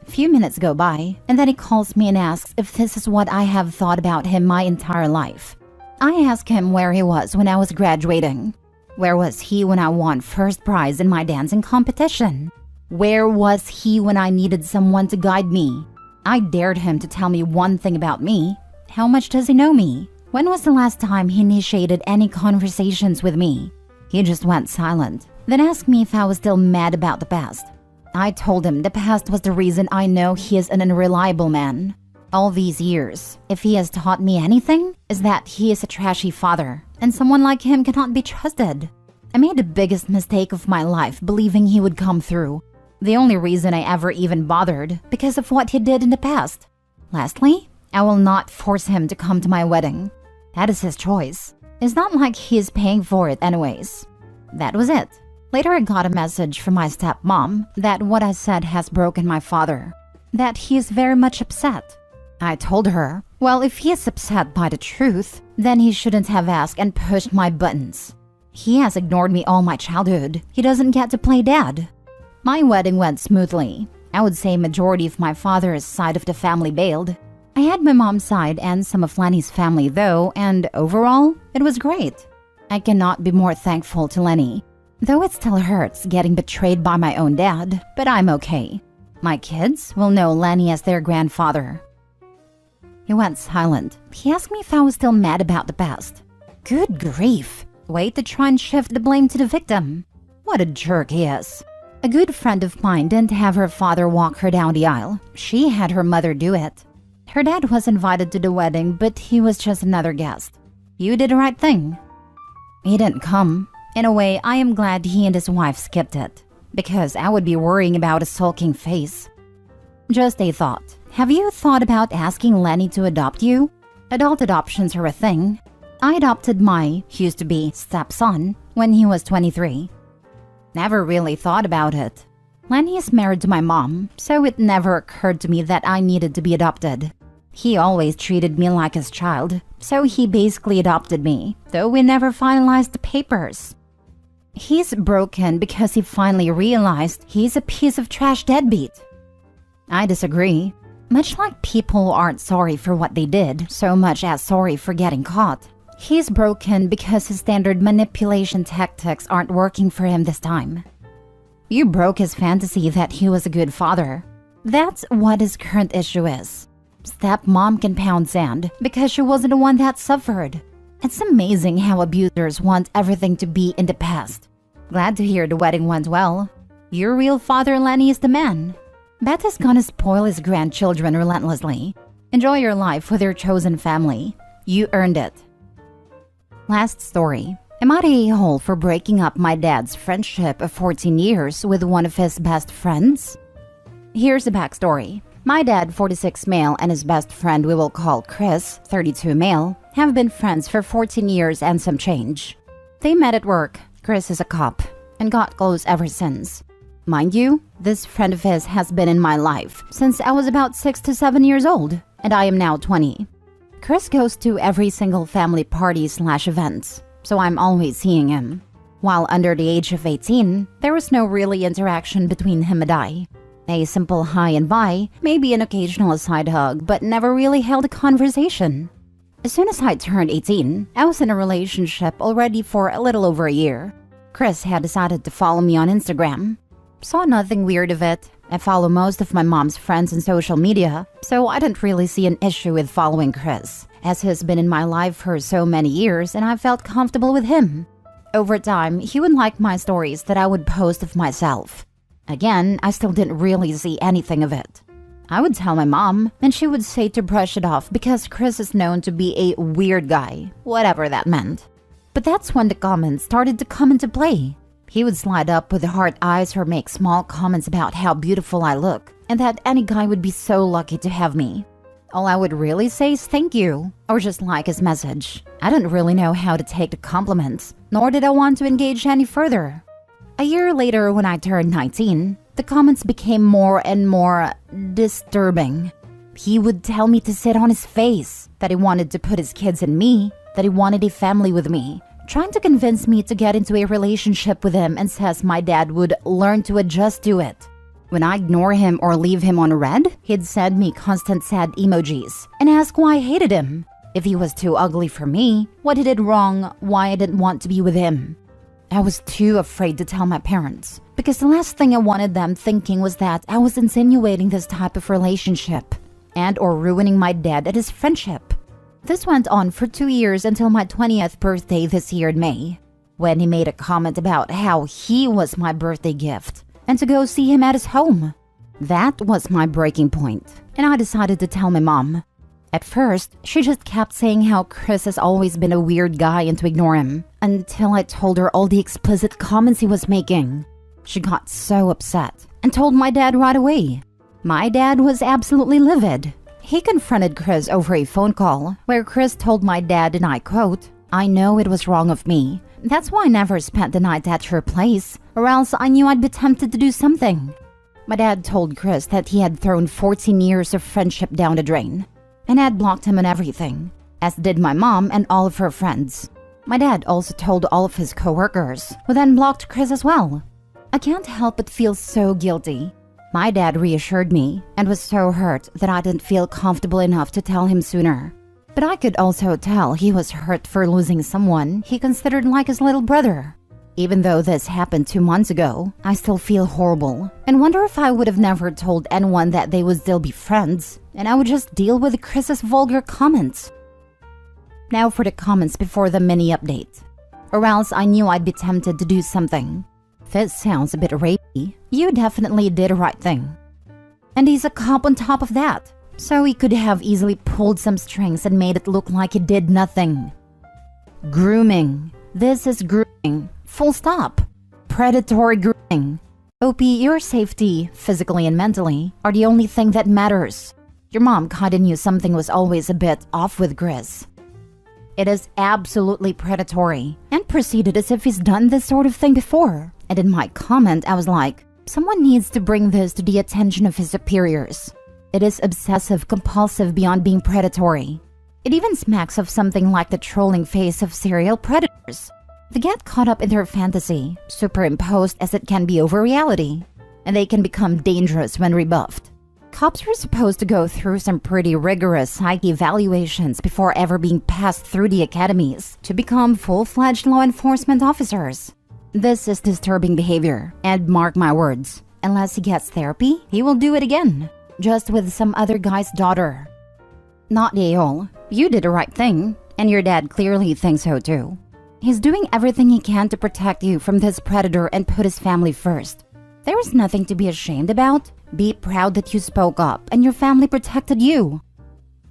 A few minutes go by, and then he calls me and asks if this is what I have thought about him my entire life. I ask him where he was when I was graduating. Where was he when I won first prize in my dancing competition? Where was he when I needed someone to guide me? I dared him to tell me one thing about me. How much does he know me? When was the last time he initiated any conversations with me? He just went silent, then asked me if I was still mad about the past. I told him the past was the reason I know he is an unreliable man. All these years, if he has taught me anything, is that he is a trashy father, and someone like him cannot be trusted. I made the biggest mistake of my life believing he would come through. The only reason I ever even bothered, because of what he did in the past. Lastly, I will not force him to come to my wedding. That is his choice. It's not like he is paying for it anyways. That was it. Later I got a message from my stepmom that what I said has broken my father. That he is very much upset. I told her, well, if he is upset by the truth, then he shouldn't have asked and pushed my buttons. He has ignored me all my childhood. He doesn't get to play dad. My wedding went smoothly. I would say majority of my father's side of the family bailed. I had my mom's side and some of Lenny's family though, and overall, it was great. I cannot be more thankful to Lenny. Though it still hurts getting betrayed by my own dad, but I'm okay. My kids will know Lenny as their grandfather. He went silent. He asked me if I was still mad about the past. Good grief. Way to try and shift the blame to the victim. What a jerk he is. A good friend of mine didn't have her father walk her down the aisle. She had her mother do it. Her dad was invited to the wedding, but he was just another guest. You did the right thing. He didn't come. In a way, I am glad he and his wife skipped it, because I would be worrying about a sulking face. Just a thought. Have you thought about asking Lenny to adopt you? Adult adoptions are a thing. I adopted my used-to-be stepson when he was 23. Never really thought about it. Lenny is married to my mom, so it never occurred to me that I needed to be adopted. He always treated me like his child, so he basically adopted me, though we never finalized the papers. He's broken because he finally realized he's a piece of trash deadbeat. I disagree. Much like people aren't sorry for what they did so much as sorry for getting caught. He's broken because his standard manipulation tactics aren't working for him this time. You broke his fantasy that he was a good father. That's what his current issue is. Stepmom can pound sand because she wasn't the one that suffered. It's amazing how abusers want everything to be in the past. Glad to hear the wedding went well. Your real father, Lenny, is the man. Bet is gonna spoil his grandchildren relentlessly. Enjoy your life with your chosen family. You earned it. Last story. Am I the a-hole for breaking up my dad's friendship of 14 years with one of his best friends? Here's the backstory. My dad, 46 male, and his best friend we will call Chris, 32 male, have been friends for 14 years and some change. They met at work. Chris is a cop, and got close ever since. Mind you, this friend of his has been in my life since I was about 6 to 7 years old, and I am now 20. Chris goes to every single family party/events, so I'm always seeing him. While under the age of 18, there was no really interaction between him and I. A simple hi and bye, maybe an occasional side hug, but never really held a conversation. As soon as I turned 18, I was in a relationship already for a little over a year. Chris had decided to follow me on Instagram. Saw nothing weird of it. I follow most of my mom's friends on social media, so I didn't really see an issue with following Chris, as he's been in my life for so many years and I felt comfortable with him. Over time, he would like my stories that I would post of myself. Again, I still didn't really see anything of it. I would tell my mom, and she would say to brush it off because Chris is known to be a weird guy, whatever that meant. But that's when the comments started to come into play. He would slide up with the heart eyes or make small comments about how beautiful I look, and that any guy would be so lucky to have me. All I would really say is thank you, or just like his message. I didn't really know how to take the compliments, nor did I want to engage any further. A year later, when I turned 19, the comments became more and more disturbing. He would tell me to sit on his face, that he wanted to put his kids in me, that he wanted a family with me, trying to convince me to get into a relationship with him, and says my dad would learn to adjust to it. When I ignore him or leave him on red, he'd send me constant sad emojis and ask why I hated him. If he was too ugly for me, what he did wrong, why I didn't want to be with him. I was too afraid to tell my parents, because the last thing I wanted them thinking was that I was insinuating this type of relationship and or ruining my dad and his friendship. This went on for 2 years until my 20th birthday this year in May, when he made a comment about how he was my birthday gift and to go see him at his home. That was my breaking point, and I decided to tell my mom. At first, she just kept saying how Chris has always been a weird guy and to ignore him, until I told her all the explicit comments he was making. She got so upset and told my dad right away. My dad was absolutely livid. He confronted Chris over a phone call, where Chris told my dad, and I quote, "I know it was wrong of me. That's why I never spent the night at your place, or else I knew I'd be tempted to do something." My dad told Chris that he had thrown 14 years of friendship down the drain, and had blocked him on everything, as did my mom and all of her friends. My dad also told all of his coworkers, who then blocked Chris as well. I can't help but feel so guilty. My dad reassured me and was so hurt that I didn't feel comfortable enough to tell him sooner. But I could also tell he was hurt for losing someone he considered like his little brother. Even though this happened 2 months ago, I still feel horrible and wonder if I would have never told anyone that they would still be friends and I would just deal with Chris's vulgar comments. Now for the comments before the mini update. Or else I knew I'd be tempted to do something. This sounds a bit rapey. You definitely did the right thing. And he's a cop on top of that, so he could have easily pulled some strings and made it look like he did nothing. Grooming. This is grooming. Full stop. Predatory grooming. OP, your safety, physically and mentally, are the only thing that matters. Your mom kinda knew something was always a bit off with Chris. It is absolutely predatory, and proceeded as if he's done this sort of thing before. And in my comment, I was like, someone needs to bring this to the attention of his superiors. It is obsessive compulsive beyond being predatory. It even smacks of something like the trolling face of serial predators. They get caught up in their fantasy, superimposed as it can be over reality, and they can become dangerous when rebuffed. Cops were supposed to go through some pretty rigorous psych evaluations before ever being passed through the academies to become full-fledged law enforcement officers. This is disturbing behavior, and mark my words, unless he gets therapy, he will do it again, just with some other guy's daughter. Not Yale, you did the right thing, and your dad clearly thinks so too. He's doing everything he can to protect you from this predator and put his family first. There is nothing to be ashamed about. Be proud that you spoke up and your family protected you.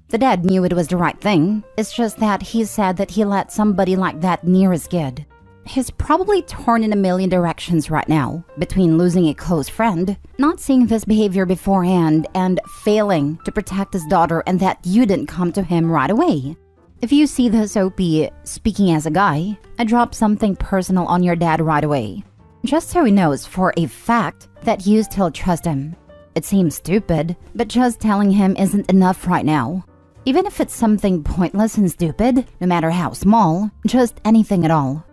The dad knew it was the right thing. It's just that he said that he let somebody like that near his kid. He's probably torn in a million directions right now, between losing a close friend, not seeing this behavior beforehand, and failing to protect his daughter and that you didn't come to him right away. If you see this OP speaking as a guy, I drop something personal on your dad right away. Just so he knows for a fact that you still trust him. It seems stupid, but just telling him isn't enough right now. Even if it's something pointless and stupid, no matter how small, just anything at all.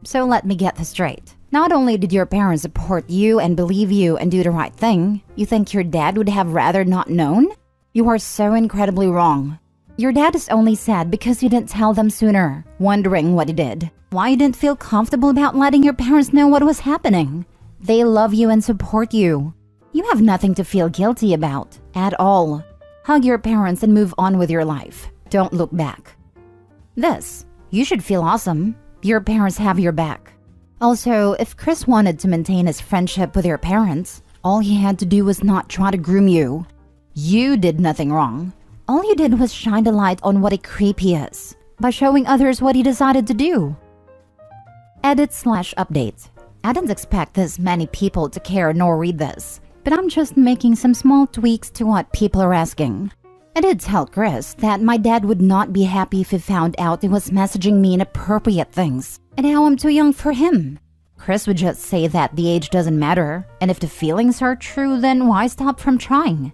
So let me get this straight. Not only did your parents support you and believe you and do the right thing, you think your dad would have rather not known? You are so incredibly wrong. Your dad is only sad because you didn't tell them sooner, wondering what he did. Why you didn't feel comfortable about letting your parents know what was happening. They love you and support you. You have nothing to feel guilty about, at all. Hug your parents and move on with your life. Don't look back. This, you should feel awesome. Your parents have your back. Also, if Chris wanted to maintain his friendship with your parents, all he had to do was not try to groom you. You did nothing wrong. All you did was shine a light on what a creep he is, by showing others what he decided to do. Edit/update. I didn't expect this many people to care nor read this, but I'm just making some small tweaks to what people are asking. I did tell Chris that my dad would not be happy if he found out he was messaging me inappropriate things, and how I'm too young for him. Chris would just say that the age doesn't matter, and if the feelings are true, then why stop from trying?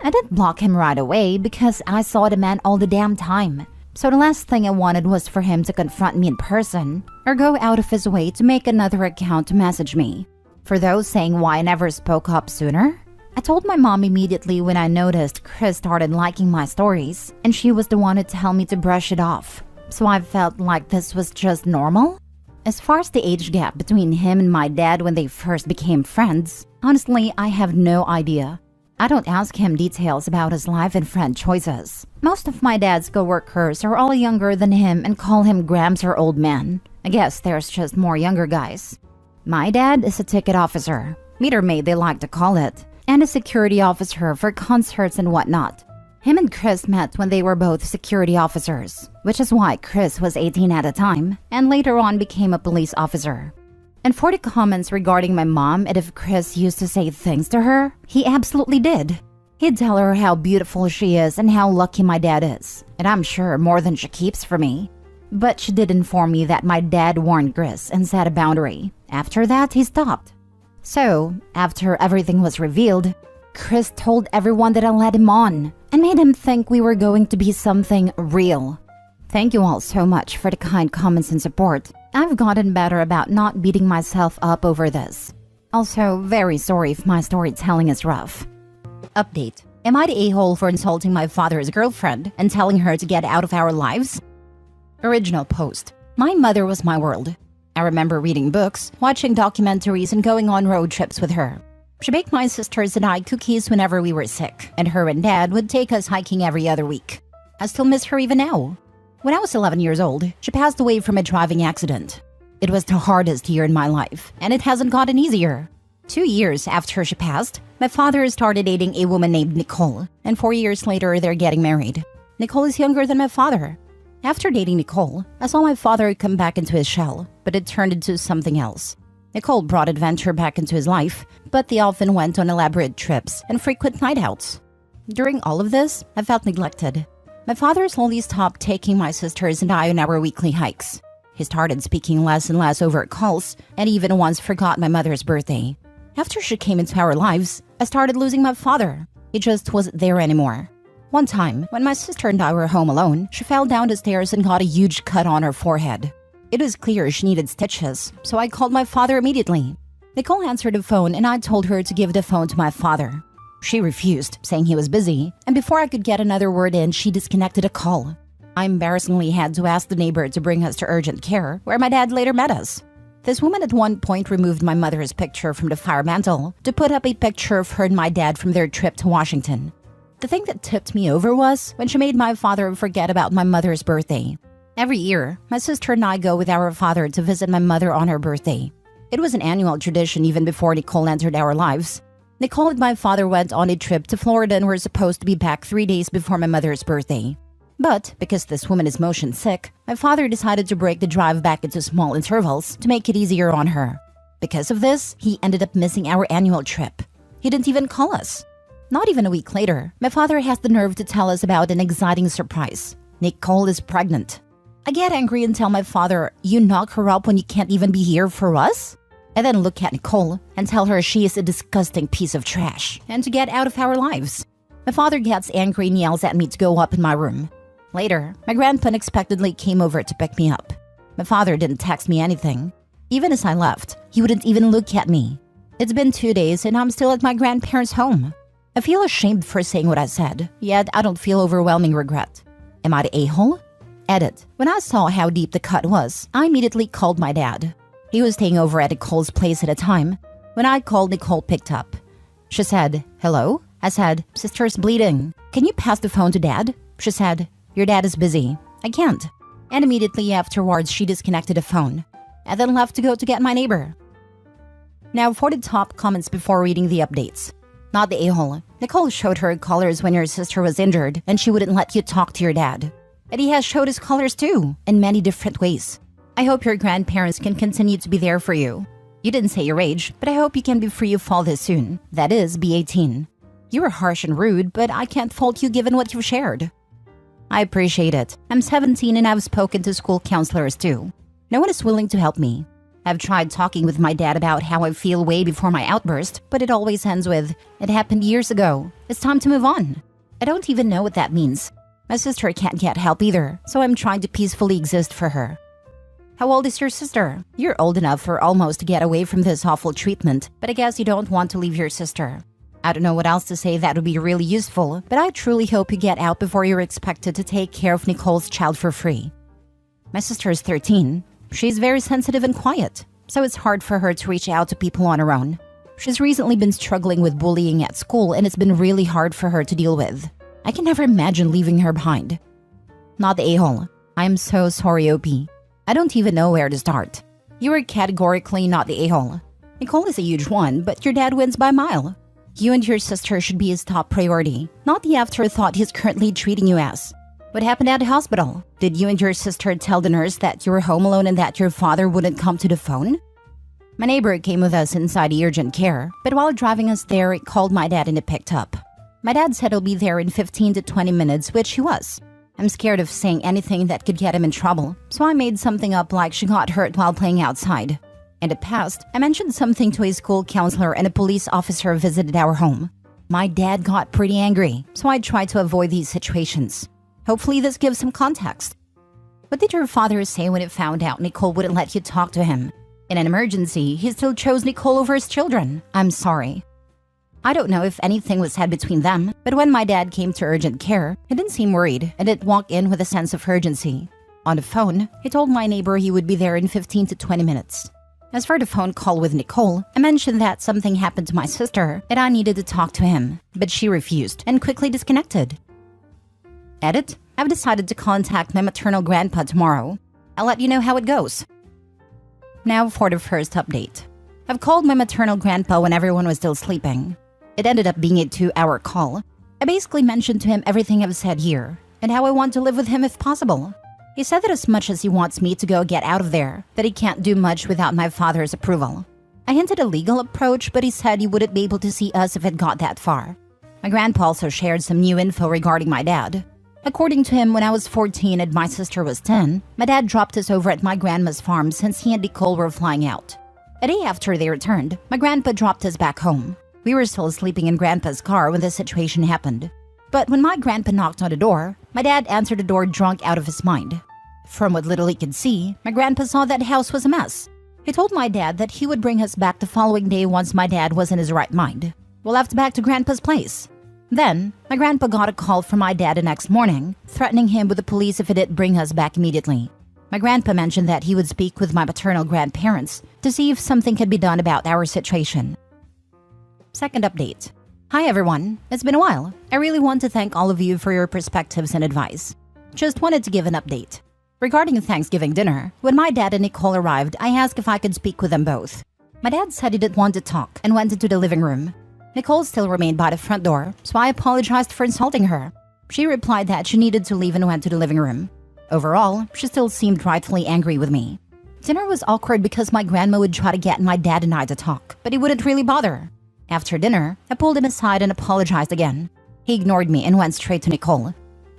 I didn't block him right away because I saw the man all the damn time. So the last thing I wanted was for him to confront me in person or go out of his way to make another account to message me. For those saying why I never spoke up sooner, I told my mom immediately when I noticed Chris started liking my stories, and she was the one to tell me to brush it off. So I felt like this was just normal. As far as the age gap between him and my dad when they first became friends, honestly, I have no idea. I don't ask him details about his life and friend choices. Most of my dad's co-workers are all younger than him and call him Gramps or old man. I guess there's just more younger guys. My dad is a ticket officer, meter maid they like to call it, and a security officer for concerts and whatnot. Him and Chris met when they were both security officers, which is why Chris was 18 at the time and later on became a police officer. And for the comments regarding my mom and if Chris used to say things to her, he absolutely did. He'd tell her how beautiful she is and how lucky my dad is, and I'm sure more than she keeps for me. But she did inform me that my dad warned Chris and set a boundary. After that, he stopped. So, after everything was revealed, Chris told everyone that I led him on and made him think we were going to be something real. Thank you all so much for the kind comments and support. I've gotten better about not beating myself up over this. Also, very sorry if my storytelling is rough. Update. Am I the a-hole for insulting my father's girlfriend and telling her to get out of our lives? Original post. My mother was my world. I remember reading books, watching documentaries, and going on road trips with her. She baked my sisters and I cookies whenever we were sick, and her and Dad would take us hiking every other week. I still miss her even now. When I was 11 years old, she passed away from a driving accident. It was the hardest year in my life, and it hasn't gotten easier. 2 years after she passed, my father started dating a woman named Nicole, and 4 years later, they're getting married. Nicole is younger than my father. After dating Nicole, I saw my father come back into his shell, but it turned into something else. Nicole brought adventure back into his life, but they often went on elaborate trips and frequent night outs. During all of this, I felt neglected. My father slowly stopped taking my sisters and I on our weekly hikes. He started speaking less and less over calls, and even once forgot my mother's birthday. After she came into our lives, I started losing my father. He just wasn't there anymore. One time, when my sister and I were home alone, she fell down the stairs and got a huge cut on her forehead. It was clear she needed stitches, so I called my father immediately. Nicole answered the phone and I told her to give the phone to my father. She refused, saying he was busy, and before I could get another word in, she disconnected a call. I embarrassingly had to ask the neighbor to bring us to urgent care, where my dad later met us. This woman at one point removed my mother's picture from the fire mantle to put up a picture of her and my dad from their trip to Washington. The thing that tipped me over was when she made my father forget about my mother's birthday. Every year, my sister and I go with our father to visit my mother on her birthday. It was an annual tradition even before Nicole entered our lives. Nicole and my father went on a trip to Florida and were supposed to be back 3 days before my mother's birthday. But because this woman is motion sick, my father decided to break the drive back into small intervals to make it easier on her. Because of this, he ended up missing our annual trip. He didn't even call us. Not even a week later, my father has the nerve to tell us about an exciting surprise. Nicole is pregnant. I get angry and tell my father, "You knock her up when you can't even be here for us?" I then look at Nicole and tell her she is a disgusting piece of trash and to get out of our lives. My father gets angry and yells at me to go up in my room. Later, my grandpa unexpectedly came over to pick me up. My father didn't text me anything. Even as I left, he wouldn't even look at me. It's been 2 days and I'm still at my grandparents' home. I feel ashamed for saying what I said, yet I don't feel overwhelming regret. Am I the a-hole? Edit. When I saw how deep the cut was, I immediately called my dad. He was staying over at Nicole's place at a time. When I called, Nicole picked up. She said, "Hello?" I said, "Sister's bleeding. Can you pass the phone to Dad?" She said, "Your dad is busy. I can't." And immediately afterwards, she disconnected the phone. I then left to go to get my neighbor. Now for the top comments before reading the updates. Not the a-hole. Nicole showed her colors when your sister was injured and she wouldn't let you talk to your dad. And he has showed his colors too, in many different ways. I hope your grandparents can continue to be there for you. You didn't say your age, but I hope you can be free of all this soon. That is, be 18. You were harsh and rude, but I can't fault you given what you've shared. I appreciate it. I'm 17 and I've spoken to school counselors too. No one is willing to help me. I've tried talking with my dad about how I feel way before my outburst, but it always ends with, "It happened years ago. It's time to move on." I don't even know what that means. My sister can't get help either, so I'm trying to peacefully exist for her. How old is your sister? You're old enough for almost to get away from this awful treatment, but I guess you don't want to leave your sister. I don't know what else to say that would be really useful, but I truly hope you get out before you're expected to take care of Nicole's child for free. My sister is 13. She's very sensitive and quiet, so it's hard for her to reach out to people on her own. She's recently been struggling with bullying at school and it's been really hard for her to deal with. I can never imagine leaving her behind. Not the a-hole. I'm so sorry, OP. I don't even know where to start. You are categorically not the a-hole. Nicole is a huge one, but your dad wins by a mile. You and your sister should be his top priority, not the afterthought he's currently treating you as. What happened at the hospital? Did you and your sister tell the nurse that you were home alone and that your father wouldn't come to the phone? My neighbor came with us inside the urgent care, but while driving us there, it called my dad and it picked up. My dad said he'll be there in 15 to 20 minutes, which he was. I'm scared of saying anything that could get him in trouble, so I made something up like she got hurt while playing outside. In the past, I mentioned something to a school counselor and a police officer visited our home. My dad got pretty angry, so I tried to avoid these situations. Hopefully this gives some context. What did your father say when it found out Nicole wouldn't let you talk to him? In an emergency, he still chose Nicole over his children. I'm sorry. I don't know if anything was said between them, but when my dad came to urgent care, he didn't seem worried and didn't walk in with a sense of urgency. On the phone, he told my neighbor he would be there in 15 to 20 minutes. As for the phone call with Nicole, I mentioned that something happened to my sister and I needed to talk to him, but she refused and quickly disconnected. Edit: I've decided to contact my maternal grandpa tomorrow. I'll let you know how it goes. Now for the first update. I've called my maternal grandpa when everyone was still sleeping. It ended up being a 2-hour call. I basically mentioned to him everything I've said here and how I want to live with him if possible. He said that as much as he wants me to go get out of there, that he can't do much without my father's approval. I hinted a legal approach, but he said he wouldn't be able to see us if it got that far. My grandpa also shared some new info regarding my dad. According to him, when I was 14 and my sister was 10, my dad dropped us over at my grandma's farm since he and Nicole were flying out. A day after they returned, my grandpa dropped us back home. We were still sleeping in grandpa's car when the situation happened. But when my grandpa knocked on the door, my dad answered the door drunk out of his mind. From what little he could see, my grandpa saw that house was a mess. He told my dad that he would bring us back the following day once my dad was in his right mind. We left back to grandpa's place. Then, my grandpa got a call from my dad the next morning, threatening him with the police if he didn't bring us back immediately. My grandpa mentioned that he would speak with my paternal grandparents to see if something could be done about our situation. Second update. Hi everyone, it's been a while. I really want to thank all of you for your perspectives and advice. Just wanted to give an update. Regarding Thanksgiving dinner, when my dad and Nicole arrived, I asked if I could speak with them both. My dad said he didn't want to talk and went into the living room. Nicole still remained by the front door, so I apologized for insulting her. She replied that she needed to leave and went to the living room. Overall, she still seemed rightfully angry with me. Dinner was awkward because my grandma would try to get my dad and I to talk, but he wouldn't really bother. After dinner, I pulled him aside and apologized again. He ignored me and went straight to Nicole.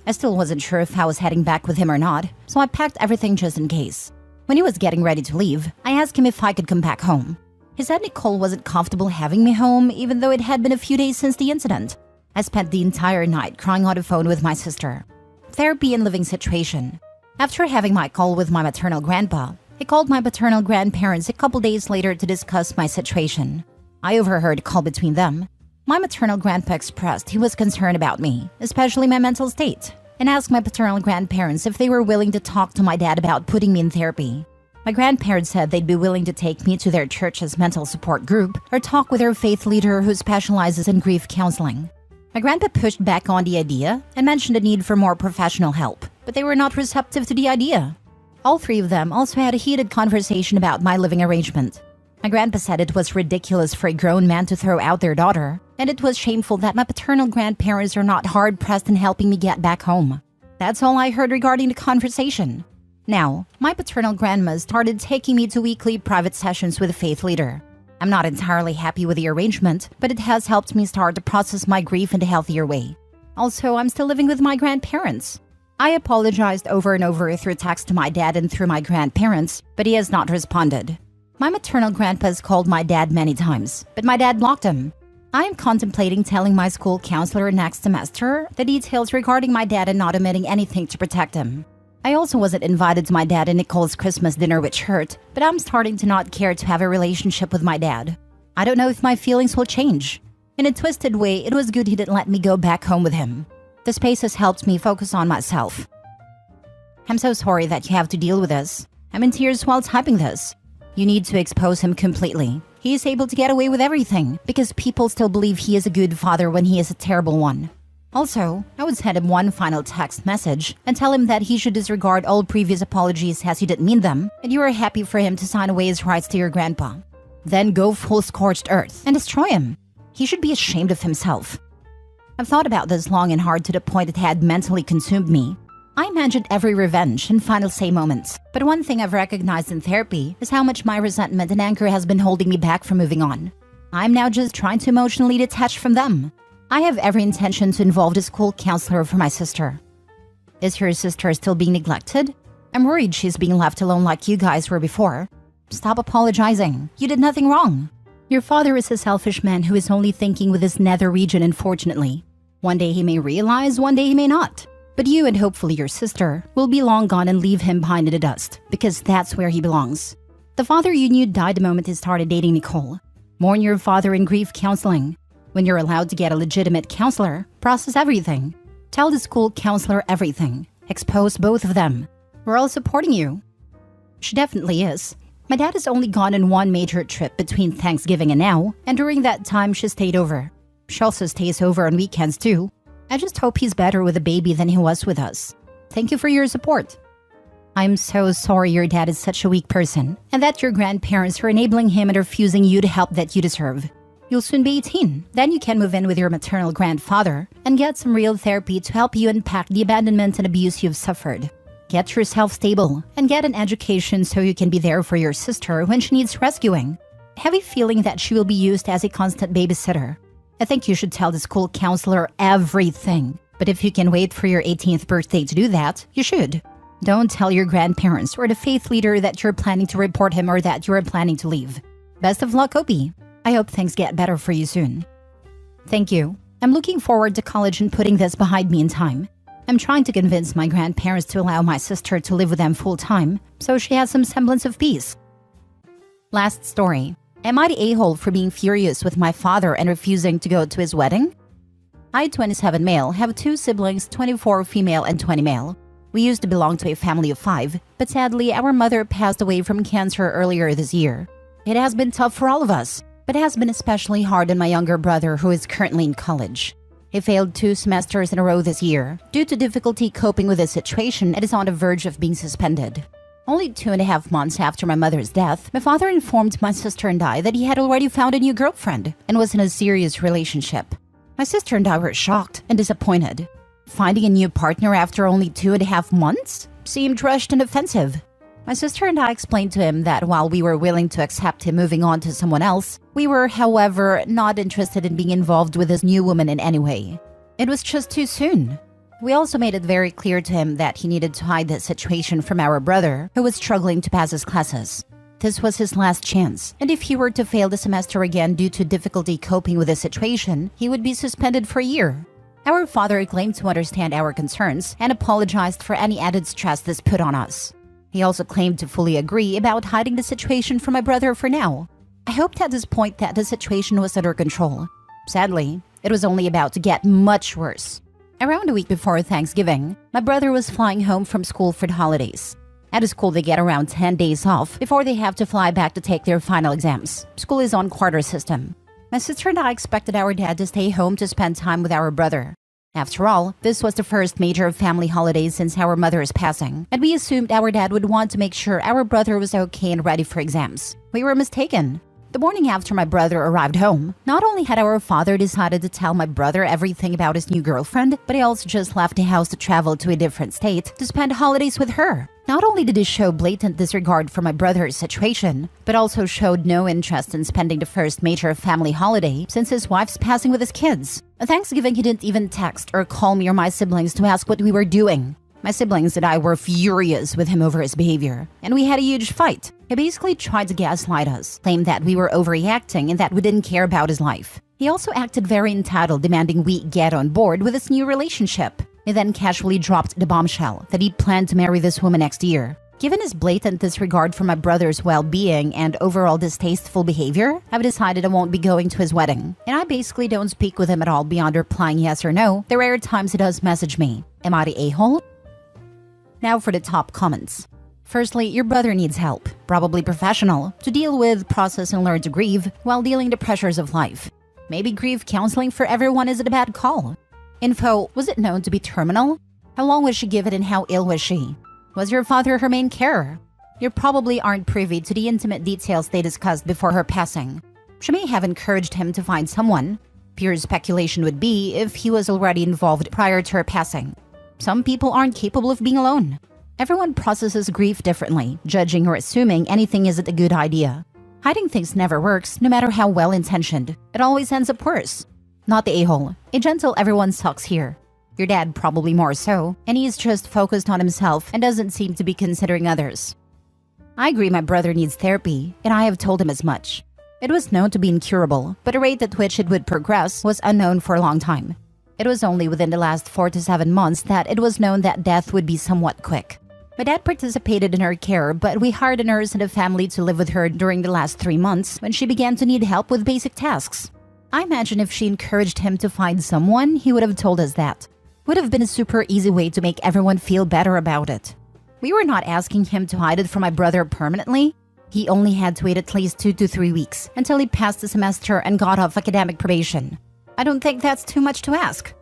I still wasn't sure if I was heading back with him or not, so I packed everything just in case. When he was getting ready to leave, I asked him if I could come back home. He said Nicole wasn't comfortable having me home even though it had been a few days since the incident. I spent the entire night crying on the phone with my sister. Therapy and living situation. After having my call with my maternal grandpa, he called my paternal grandparents a couple days later to discuss my situation. I overheard a call between them. My maternal grandpa expressed he was concerned about me, especially my mental state, and asked my paternal grandparents if they were willing to talk to my dad about putting me in therapy. My grandparents said they'd be willing to take me to their church's mental support group or talk with their faith leader who specializes in grief counseling. My grandpa pushed back on the idea and mentioned the need for more professional help, but they were not receptive to the idea. All three of them also had a heated conversation about my living arrangement. My grandpa said it was ridiculous for a grown man to throw out their daughter, and it was shameful that my paternal grandparents are not hard-pressed in helping me get back home. That's all I heard regarding the conversation. Now, my paternal grandma started taking me to weekly private sessions with a faith leader. I'm not entirely happy with the arrangement, but it has helped me start to process my grief in a healthier way. Also, I'm still living with my grandparents. I apologized over and over through text to my dad and through my grandparents, but he has not responded. My maternal grandpa has called my dad many times, but my dad blocked him. I am contemplating telling my school counselor next semester the details regarding my dad and not omitting anything to protect him. I also wasn't invited to my dad and Nicole's Christmas dinner, which hurt, but I'm starting to not care to have a relationship with my dad. I don't know if my feelings will change. In a twisted way, it was good he didn't let me go back home with him. The space has helped me focus on myself. I'm so sorry that you have to deal with this. I'm in tears while typing this. You need to expose him completely. He is able to get away with everything because people still believe he is a good father when he is a terrible one. Also, I would send him one final text message and tell him that he should disregard all previous apologies as he didn't mean them, and you are happy for him to sign away his rights to your grandpa. Then go full scorched earth and destroy him. He should be ashamed of himself. I've thought about this long and hard to the point it had mentally consumed me. I imagined every revenge and final say moments, but one thing I've recognized in therapy is how much my resentment and anger has been holding me back from moving on. I'm now just trying to emotionally detach from them. I have every intention to involve the school counselor for my sister. Is your sister still being neglected? I'm worried she's being left alone like you guys were before. Stop apologizing. You did nothing wrong. Your father is a selfish man who is only thinking with his nether region, unfortunately. One day he may realize, one day he may not. But you and hopefully your sister will be long gone and leave him behind in the dust, because that's where he belongs. The father you knew died the moment he started dating Nicole. Mourn your father in grief counseling. When you're allowed to get a legitimate counselor, process everything. Tell the school counselor everything. Expose both of them. We're all supporting you. She definitely is. My dad has only gone on one major trip between Thanksgiving and now, and during that time she stayed over. She also stays over on weekends too. I just hope he's better with the baby than he was with us. Thank you for your support. I'm so sorry your dad is such a weak person, and that your grandparents are enabling him and refusing you the help that you deserve. You'll soon be 18. Then you can move in with your maternal grandfather and get some real therapy to help you unpack the abandonment and abuse you've suffered. Get yourself stable and get an education so you can be there for your sister when she needs rescuing. Have a feeling that she will be used as a constant babysitter. I think you should tell the school counselor everything. But if you can wait for your 18th birthday to do that, you should. Don't tell your grandparents or the faith leader that you're planning to report him or that you're planning to leave. Best of luck, Opie. I hope things get better for you soon. Thank you. I'm looking forward to college and putting this behind me in time. I'm trying to convince my grandparents to allow my sister to live with them full-time, so she has some semblance of peace. Last story. Am I the a-hole for being furious with my father and refusing to go to his wedding? I, 27 male, have 2 siblings, 24 female and 20 male. We used to belong to a family of 5, but sadly our mother passed away from cancer earlier this year. It has been tough for all of us, but it has been especially hard on my younger brother who is currently in college. He failed 2 semesters in a row this year. Due to difficulty coping with the situation, it is on the verge of being suspended. Only 2.5 months after my mother's death, my father informed my sister and I that he had already found a new girlfriend and was in a serious relationship. My sister and I were shocked and disappointed. Finding a new partner after only 2.5 months seemed rushed and offensive. My sister and I explained to him that while we were willing to accept him moving on to someone else, we were, however, not interested in being involved with this new woman in any way. It was just too soon. We also made it very clear to him that he needed to hide the situation from our brother, who was struggling to pass his classes. This was his last chance, and if he were to fail the semester again due to difficulty coping with the situation, he would be suspended for a year. Our father claimed to understand our concerns and apologized for any added stress this put on us. He also claimed to fully agree about hiding the situation from my brother for now. I hoped at this point that the situation was under control. Sadly, it was only about to get much worse. Around a week before Thanksgiving, my brother was flying home from school for the holidays. At the school, they get around 10 days off before they have to fly back to take their final exams. School is on quarter system. My sister and I expected our dad to stay home to spend time with our brother. After all, this was the first major family holiday since our mother's passing, and we assumed our dad would want to make sure our brother was okay and ready for exams. We were mistaken. The morning after my brother arrived home, not only had our father decided to tell my brother everything about his new girlfriend, but he also just left the house to travel to a different state to spend holidays with her. Not only did he show blatant disregard for my brother's situation, but also showed no interest in spending the first major family holiday since his wife's passing with his kids. On Thanksgiving, he didn't even text or call me or my siblings to ask what we were doing. My siblings and I were furious with him over his behavior, and we had a huge fight. He basically tried to gaslight us, claimed that we were overreacting and that we didn't care about his life. He also acted very entitled, demanding we get on board with his new relationship. He then casually dropped the bombshell that he planned to marry this woman next year. Given his blatant disregard for my brother's well-being and overall distasteful behavior, I've decided I won't be going to his wedding. And I basically don't speak with him at all beyond replying yes or no. The rare times he does message me. Am I the a-hole? Now for the top comments. Firstly, your brother needs help, probably professional, to deal with, process, and learn to grieve while dealing the pressures of life. Maybe grief counseling for everyone isn't a bad call. Info, was it known to be terminal? How long was she given and how ill was she? Was your father her main carer? You probably aren't privy to the intimate details they discussed before her passing. She may have encouraged him to find someone. Pure speculation would be if he was already involved prior to her passing. Some people aren't capable of being alone. Everyone processes grief differently. Judging or assuming anything isn't a good idea. Hiding things never works, no matter how well-intentioned. It always ends up worse. Not the a-hole. A gentle everyone sucks here. Your dad probably more so, and he's just focused on himself and doesn't seem to be considering others. I agree my brother needs therapy, and I have told him as much. It was known to be incurable, but the rate at which it would progress was unknown for a long time. It was only within the last 4 to 7 months that it was known that death would be somewhat quick. My dad participated in her care, but we hired a nurse and a family to live with her during the last 3 months when she began to need help with basic tasks. I imagine if she encouraged him to find someone, he would have told us that. Would have been a super easy way to make everyone feel better about it. We were not asking him to hide it from my brother permanently. He only had to wait at least 2 to 3 weeks until he passed the semester and got off academic probation. I don't think that's too much to ask.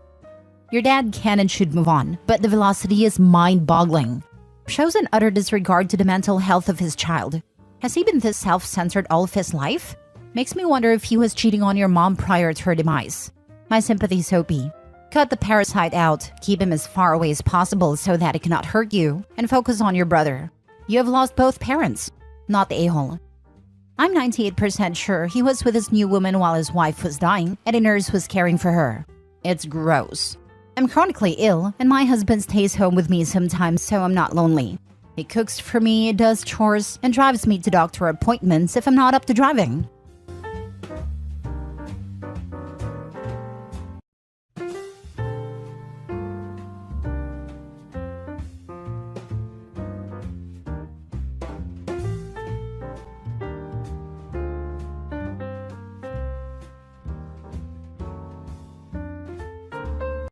Your dad can and should move on, but the velocity is mind-boggling. Shows an utter disregard to the mental health of his child. Has he been this self-centered all of his life? Makes me wonder if he was cheating on your mom prior to her demise. My sympathy, Soapy. Cut the parasite out, keep him as far away as possible so that he cannot hurt you, and focus on your brother. You have lost both parents, not the a-hole. I'm 98% sure he was with his new woman while his wife was dying and a nurse was caring for her. It's gross. I'm chronically ill and my husband stays home with me sometimes so I'm not lonely. He cooks for me, does chores, and drives me to doctor appointments if I'm not up to driving.